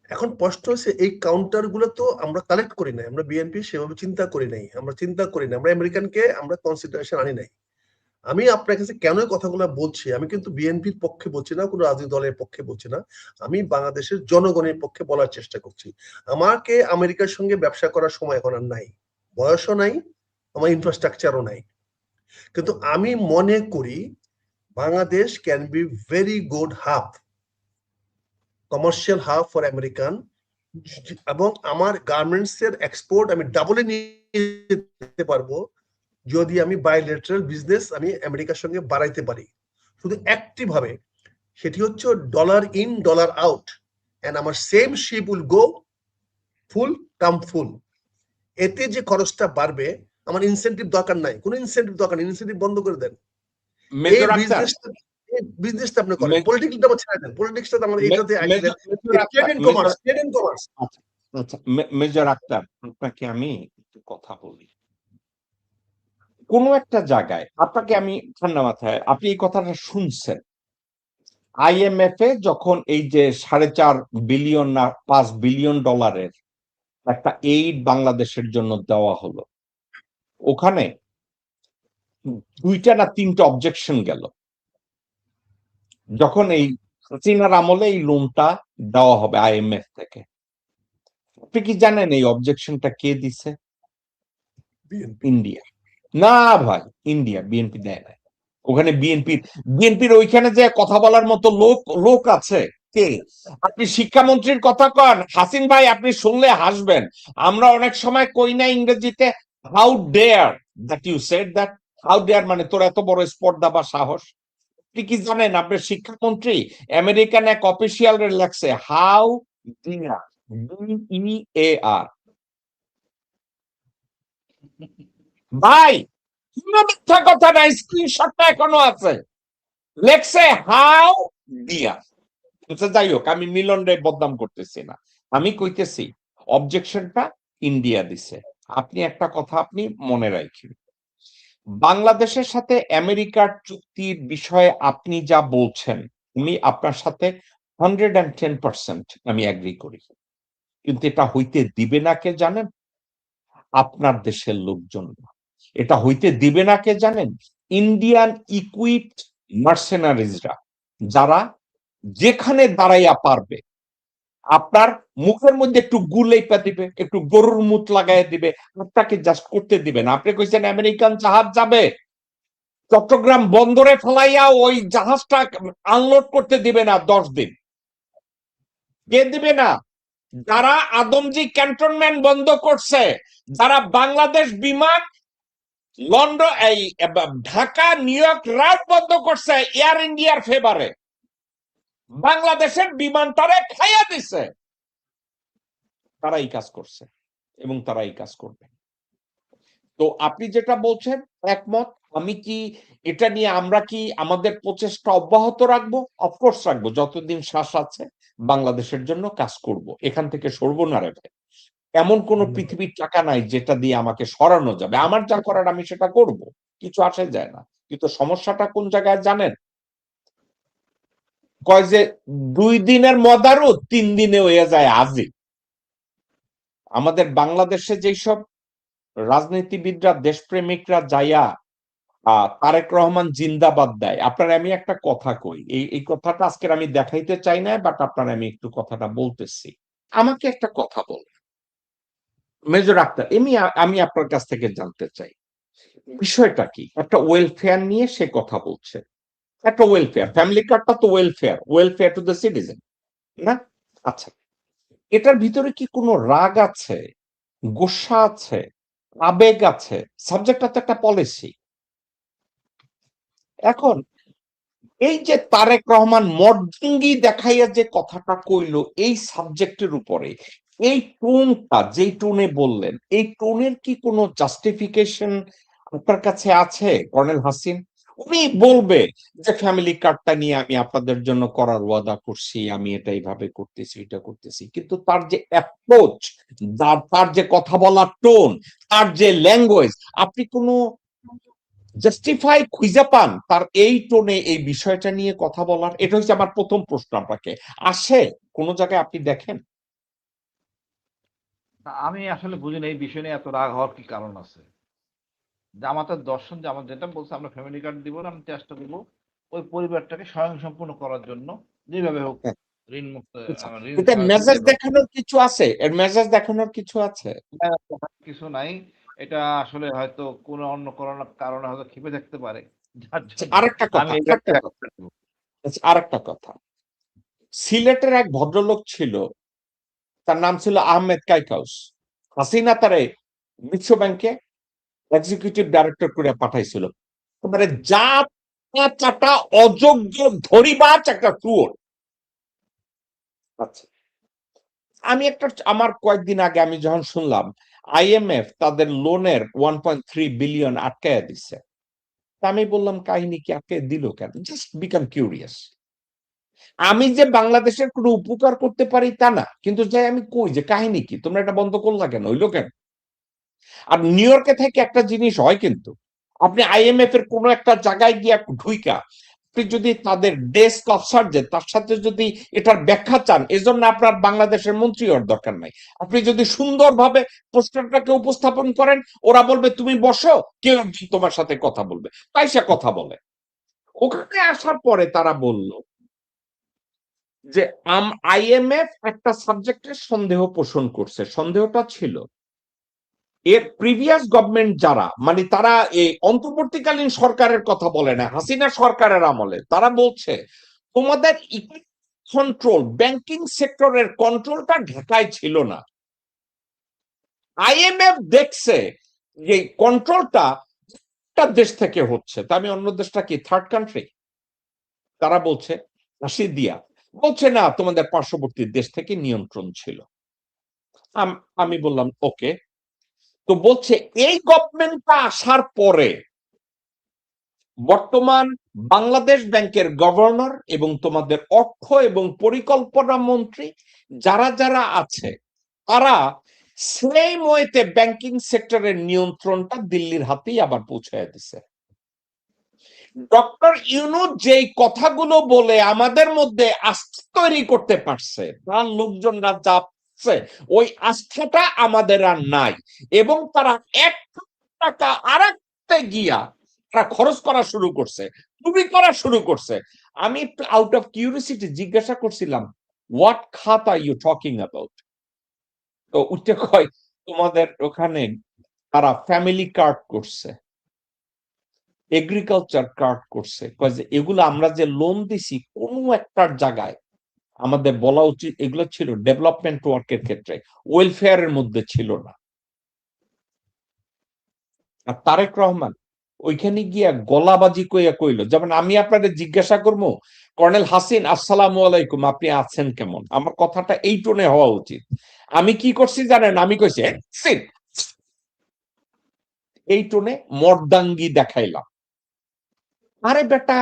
এখন প্রশ্ন হচ্ছে এই কাউন্টার গুলো তো আমরা কালেক্ট করি নাই, আমরা বিএনপি সেভাবে চিন্তা করি নাই, আমরা আমেরিকানকে আমরা কনসিডারেশন আনি নাই। আমি আপনার কাছে কেন কথাগুলো বলছি, আমি কিন্তু বিএনপির পক্ষে বলছি না, কোনো রাজনৈতিক দলের পক্ষে বলছি না, আমি বাংলাদেশের জনগণের পক্ষে বলার চেষ্টা করছি। আমাকে আমেরিকার সঙ্গে ব্যবসা করার সময় এখন আর নাই, বয়সও নাই, আমার ইনফ্রাস্ট্রাকচারও নাই, কিন্তু আমি মনে করি Bangladesh can be very good hub, commercial hub for American, এবং আমার গার্মেন্টস এর এক্সপোর্ট আমি ডাবলে নিয়ে যেতে পারবো যদি আমি বাইলেটারাল বিজনেস আমি আমেরিকার সঙ্গে বাড়াইতে পারি। শুধু একটি ভাবে সেটি হচ্ছে dollar in dollar out, and আমার same ship will go full come full. এতে যে খরচটা বাড়বে, আমার ইনসেন্টিভ দরকার নাই, কোনো ইনসেন্টিভ দরকার নেই, ইনসেন্টিভ বন্ধ করে দেন। এই মেজর আক্তার, বিজনেসটা আপনি করেন, পলিটিক্যালটা আমার ছেড়ে দেন, পলিটিক্সটা আমার এটাতে trade and commerce, trade and commerce. আচ্ছা মেজর আক্তার, আপনাকে আমি একটু কথা বলি। কোন একটা জায়গায় আপনাকে আমি ঠান্ডা মাথায়, আপনি এই কথাটা শুনছেন, IMF এ যখন এই যে 4.5 বিলিয়ন না 5 বিলিয়ন ডলারের একটা এইড বাংলাদেশের জন্য দেওয়া হলো, ওখানে 2টা না 3টা অবজেকশন গেল যখন এই হাসিনার আমলে এই লোনটা দেওয়া হবে IMF থেকে। আপনি কি জানেন এই অবজেকশনটা কে দিছে? ইন্ডিয়া। না ভাই, ইন্ডিয়া, বিএনপি দেয় না। ওখানে বিএনপির ওইখানে যে কথা বলার মতো লোক আছে কে? আপনি শিক্ষামন্ত্রীর কথা কন, হাসিন ভাই, আপনি শুনলে হাসবেন। আমরা অনেক সময় কই না ইংরেজিতে, how dare that you said that. How dare মানে তোর এত বড় স্পর্ধা বা সাহস। আপনি কি জানেন আপনার শিক্ষামন্ত্রী আমেরিকান এক অফিসিয়াল লেখছে হাউ ডিয়ার, DEAR। ভাই, মিথ্যা কথা না, স্ক্রিনশটটা এখনো আছে, লেখছে হাউ ডিয়ার। যাই হোক, আমি মিলনরে বদনাম করতেছি না, আমি কইতেছি অবজেকশনটা ইন্ডিয়া দিছে। আপনি একটা কথা আপনি মনে রাখেন, বাংলাদেশের সাথে আমেরিকার চুক্তির বিষয়ে আপনি যা বলছেন, আমি আপনার সাথে 110% আমি এগ্রি করি, কিন্তু এটা হইতে দিবে না কে জানেন? আপনার দেশের লোকজন। এটা হইতে দিবে না কে জানেন? ইন্ডিয়ান ইকুইপড মার্সেনারিজরা, যারা যেখানে দাঁড়াইয়া পারবে আপনার মুখের মধ্যে একটু গুলেইপা দিবে, একটু গরুর মুত লাগাই দিবে, আপনাকে জাস্ট করতে দিবে না। আপনি কইছেন আমেরিকান জাহাজ যাবে, চট্টগ্রাম বন্দরে ফেলাইয়া ওই জাহাজটা আনলোড করতে দিবে না 10 দিন। কে দিবে না? যারা আদমজি ক্যান্টনমেন্ট বন্ধ করছে, যারা বাংলাদেশ বিমান লন্ডন এই ঢাকা নিউ ইয়র্ক রাউট বন্ধ করছে এয়ার ইন্ডিয়ার ফেভারে, বাংলাদেশের বিমানটারে খাইয়া দিছে, তারা এই কাজ করছে এবং তারা এই কাজ করবে। তো আপনি যেটা বলছেন একমত। আমি কি এটা নিয়ে আমরা কি আমাদের প্রচেষ্টা অব্যাহত রাখবো? অফকোর্স রাখবো, যতদিন শ্বাস আছে বাংলাদেশের জন্য কাজ করব, এখান থেকে সরবো না রে ভাই। এমন কোন পৃথিবীর টাকা নাই যেটা দিয়ে আমাকে সরানো যাবে। আমার যা করার আমি সেটা করব, কিছু আসে যায় না। কিন্তু সমস্যাটা কোন জায়গায় জানেন? কয় যে 2 দিনের মদারু 3 দিনে হয়ে যায় আজি। আমাদের বাংলাদেশে যেসব রাজনীতিবিদরা, দেশপ্রেমিকরা যাইয়া তারেক রহমান জিন্দাবাদ দেয়, আপনার আমি একটা কথা কই, এই কথাটা আজকের আমি দেখাইতে চাই না, বাট আপনার আমি একটু কথাটা বলতেছি। আমাকে একটা কথা বল মেজর আক্তার, আমি আপনার কাছ থেকে জানতে চাই বিষয়টা কি। একটা ওয়েলফেয়ার নিয়ে সে কথা বলছে, একটা ওয়েলফেয়ার, ফ্যামিলি কার্ডটা তো ওয়েলফেয়ার টু দ্য সিটিজেন না? আচ্ছা, এটার ভিতরে কি কোনো রাগ আছে, গোসা আছে, আবেগ আছে? সাবজেক্টটা তো একটা পলিসি। এখন এই যে তারেক রহমান মর্জিঙ্গি দেখাইয়া যে কথাটা কইল এই সাবজেক্টের উপরে, এই টোনটা যেই টোনে বললেন, এই টোনের কি কোনো জাস্টিফিকেশন আপনার কাছে আছে কর্নেল হাসিন? উনি বলবে যে ফ্যামিলি কার্ডটা নিয়ে আমি আপনাদের জন্য করার ওয়াদা করছি, আমি এটা এইভাবে করতেছি, এটা করতেছি, কিন্তু তার যে অ্যাপ্রোচ, তার যে কথা বলার টোন, তার যে ল্যাঙ্গুয়েজ, আপনি কোনো জাস্টিফাই খুঁজে পান তার এই টোনে এই বিষয়টা নিয়ে কথা বলার? এটা হচ্ছে আমার প্রথম প্রশ্ন আপনাকে। আসে কোন জায়গায় আপনি দেখেন? আমি আসলে বুঝি না এই বিষয় নিয়ে এত রাগ হওয়ার কি কারণ আছে। জামাতের দর্শন, জামাত যেটা বলছে আমরা ফ্যামিলি কার্ড দিব না, আমি চেষ্টা করবো ওই পরিবারটাকে স্বয়ংসম্পূর্ণ করার জন্য, যেভাবে হোক হ্যাঁ, ঋণ মুক্ত, আচ্ছা। ঋণ এটা ছাড়া মেসেজ যেভাবে দেখানোর কিছু আছে? এর মেসেজ দেখানোর কিছু আছে? কিছু নাই। এটা আসলে হয়তো কোনো অন্য কোনো কারণে হয়তো ক্ষেপে থাকতে পারে, যার আচ্ছা, জন্য আরেকটা আমি কথা, এটা আচ্ছা, আরেকটা কথা, সিলেটের এক ভদ্রলোক ছিল, তার নাম ছিল আহমেদ কাইকাউস। হাসিনা তারে বিশ্ব ব্যাংকে এক্সিকিউটিভ ডাইরেক্টর করে পাঠাইছিল। মানে যা চাটা অযোগ্য ধরিবাজ একটা চুয়োর। আচ্ছা, আমি আমার কয়েকদিন আগে আমি যখন শুনলাম আইএমএফ তাদের লোনের 1.3 বিলিয়ন আটকায়া দিচ্ছে, তা আমি বললাম কাহিনী কি, আটকে দিল কেন? Just become curious. আমি যে বাংলাদেশের কোনো উপকার করতে পারি তা না, কিন্তু যাই আমি কই যে কাহিনী কি, তোমরা এটা বন্ধ করলা কেন, হইলো কেন? আর নিউ ইয়র্কে থেকে একটা জিনিস হয়, কিন্তু আপনি আইএমএফ এর কোন একটা জায়গায় গিয়া ঢুইকা আপনি যদি তাদের ডেস্ক অফিসার যে তার সাথে যদি এটার ব্যাখ্যা চান, এজন্য আপনার বাংলাদেশের মন্ত্রী হওয়ার দরকার নাই। আপনি যদি সুন্দরভাবে প্রশ্নটাকে উপস্থাপন করেন, ওরা বলবে তুমি বসো, কেউ একজন তোমার সাথে কথা বলবে, তাই সে কথা বলে। ওখানে আসার পরে তারা বলল যে আইএমএফ একটা সাবজেক্টের সন্দেহ পোষণ করছে। সন্দেহটা ছিল এর প্রিভিয়াস গভর্নমেন্ট যারা, মানে তারা এই অন্তর্বর্তীকালীন সরকারের কথা বলে না, হাসিনা সরকারের আমলে, তারা বলছে তোমাদের কন্ট্রোল, ব্যাংকিং সেক্টরের কন্ট্রোলটা ঢাকায় ছিল না। আইএমএফ দেখছে যে কন্ট্রোলটা একটা দেশ থেকে হচ্ছে, তা আমি অন্য দেশটা কি থার্ড কান্ট্রি? তারা বলছে, হাসি দিয়া বলছে না, তোমাদের পার্শ্ববর্তী দেশ থেকে নিয়ন্ত্রণ ছিল। আমি বললাম ওকে। তো বলছে এই গভর্নমেন্টটা আসার পরে বর্তমান বাংলাদেশ ব্যাংকের গভর্নর এবং তোমাদের অর্থ এবং পরিকল্পনা মন্ত্রী যারা যারা আছে, তারা সেম ওয়েতে ব্যাংকিং সেক্টরের নিয়ন্ত্রণটা দিল্লির হাতেই আবার পৌঁছায় দিছে। ডক্টর ইউনূস যেই কথাগুলো বলে আমাদের মধ্যে আস্থা তৈরি করতে পারছে, তার লোকজনরা যাচ্ছে, ওই আস্থাটা আমাদের আর নাই। এবং তারা এক টাকা আর একটা গিয়া তারা খরচ করা শুরু করছে, চুরি করা শুরু করছে। আমি একটু আউট অফ কিউরিসিটি জিজ্ঞাসা করছিলাম, হোয়াট খাত আর ইউ টকিং অ্যাবাউট? তো উঠতে কয় তোমাদের ওখানে তারা ফ্যামিলি কার্ড করছে, এগ্রিকালচার কার্ড করছে। কয় যে এগুলো আমরা যে লোন দিছি কোন একটা জায়গায় আমাদের বলা উচিত এগুলো ছিল ডেভেলপমেন্ট ওয়ার্কের ক্ষেত্রে, ওয়েলফেয়ারের মধ্যে ছিল না। আর তারেক রহমান ওইখানে গিয়া গলাবাজি কইয়া কইল, যেমন আমি আপনাদের জিজ্ঞাসা করবো, কর্নেল হাসিন আসসালামু আলাইকুম, আপনি আছেন কেমন? আমার কথাটা এই টোনে হওয়া উচিত। আমি কি করছি জানেন? আমি কইছি এই টোনে মর্দাঙ্গি দেখাইলাম। আরে বেটা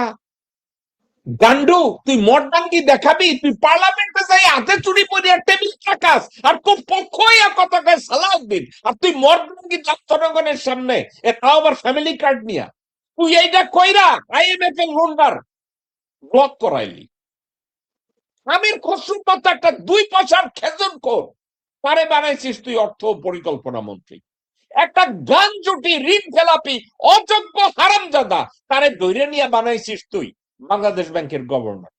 গান্ডু, তুই মর্দাঙ্গি দেখাবি? তুই পার্লামেন্টে যাই হাতে চুরি পরিয়া টেবিল থাকাস, আর তোর পক্ষ কথা কয় সালাউদ্দিন, আর তুই মর্দাঙ্গি জনগণের সামনে, তাও আবার ফ্যামিলি কার্ড নিয়া। তুই এইটা কইরা আইএমএফ এর লোনদার ব্লক করাইলি। আমির খসরুর মতো একটা 2 পয়সার খেজন কর পারে বানাইছিস তুই অর্থ পরিকল্পনা মন্ত্রী। একটা গান জুটি ঋণ খেলাপি অযোগ্য হারামজাদা তারে ধরে নিয়ে বানাইছিস তুই বাংলাদেশ ব্যাংকের গভর্নর।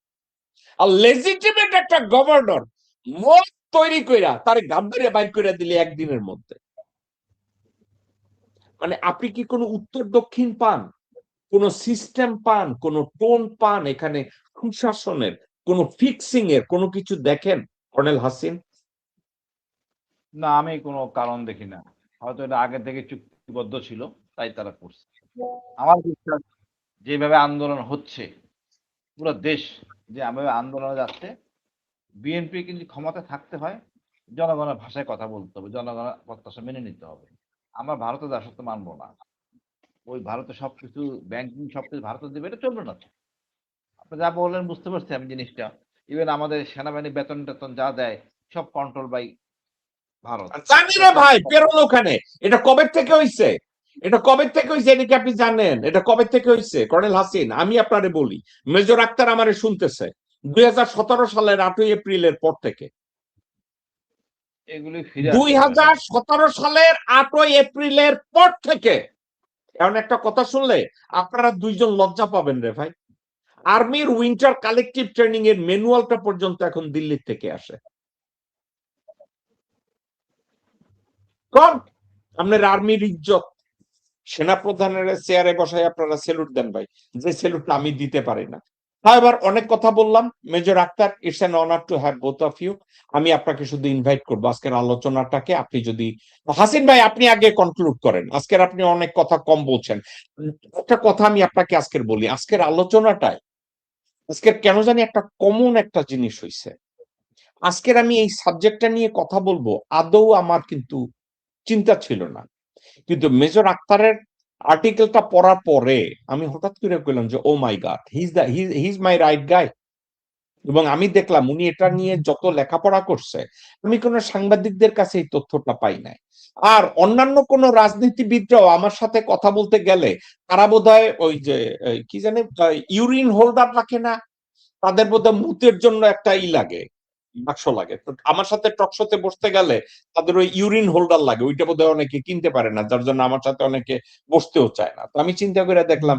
আর লেজিটিমেট একটা গভর্নর মত তৈরি কইরা তারে গাম্ভীরে বাইর করে দিলে একদিনের মধ্যে। মানে আপনি কি কোনো উত্তর দক্ষিণ পান, কোন সিস্টেম পান, কোন টোন পান, এখানে সুশাসনের কোন ফিক্সিং এর কোন কিছু দেখেন কর্নেল হাসিন? না, আমি কোনো কারণ দেখি না। হয়তো এটা আগে থেকে চুক্তিবদ্ধ ছিল, তাই তারা করছে। আমার বিশ্বাস যেভাবে আন্দোলন হচ্ছে, পুরো দেশ যেভাবে আন্দোলনে যাচ্ছে, বিএনপি কিন্তু ক্ষমতা থাকতে হয়, জনগণের ভাষায় কথা বলতে হবে, জনগণের প্রত্যাশা মেনে নিতে হবে। আমরা ভারতের দাসত্ব মানবো না। ওই ভারতে সবকিছু ব্যাংকিং সবকিছু ভারতে দেবে, এটা চলবে না। আপনি যা বললেন বুঝতে পারছি আমি জিনিসটা। ইভেন আমাদের সেনাবাহিনী বেতন টেতন যা দেয় সব কন্ট্রোল বাই ভারত। জানি রে ভাই, পেরোল ওখানে। এটা কবে থেকে হইছে? এটা কবে থেকে হইছে এটা কি আপনি জানেন? এটা কবে থেকে হইছে কর্নেল হাসিন? আমি আপনারে বলি, মেজর আক্তার আমারে শুনতেছে 2017 সালের 8ই এপ্রিলের পর থেকে। এগুলি ফিরে 2017 সালের 8ই এপ্রিলের পর থেকে। এমন একটা কথা শুনলে আপনারা দুইজন লজ্জা পাবেন রে ভাই। আর্মির উইন্টার কালেকটিভ ট্রেনিং এর ম্যানুয়ালটা পর্যন্ত এখন দিল্লি থেকে আসে। কোন আপনার আর্মির ইজ্জত, সেনাপ্রধানের চেয়ারে বসায় আপনারা সেলুট দেন ভাই, যে সেলুটটা আমি দিতে পারি না। এবার অনেক কথা বললাম। Major Akhtar, it's an honour to have both of you. আমি আপনাকে শুধু ইনভাইট করবো আজকের আলোচনাটাকে, আপনি যদি হাসিন ভাই আপনি আগে কনক্লুড করেন, আজকের আপনি অনেক কথা কম বলছেন। একটা কথা আমি আপনাকে আজকের বলি, আজকের আলোচনাটায় আজকের কেন জানি একটা কমন একটা জিনিস হইছে। আজকের আমি এই সাবজেক্টটা নিয়ে কথা বলবো আদৌ আমার কিন্তু চিন্তা ছিল না, কিন্তু মেজর আক্তারের আর্টিকেলটা পড়ার পরে আমি হঠাৎ করে কইলাম যে oh my God, he is my right guy. এবং আমি দেখলাম উনি এটা নিয়ে যত লেখাপড়া করছে, আমি কোন সাংবাদিকদের কাছে এই তথ্যটা পাই নাই। আর অন্যান্য কোন রাজনীতিবিদরাও আমার সাথে কথা বলতে গেলে তারা বোধহয় ওই যে কি জানে ইউরিন হোল্ডার রাখে না, তাদের বোধহয় মুতের জন্য একটা লাগে, বাক্স লাগে। তো আমার সাথে টকশোতে বসতে গেলে তাদের ওই ইউরিন হোল্ডার লাগে, ওইটা বোধহয় অনেকে কিনতে পারে না, যার জন্য আমার সাথে অনেকে বসতেও চায় না। তো আমি চিন্তা করে দেখলাম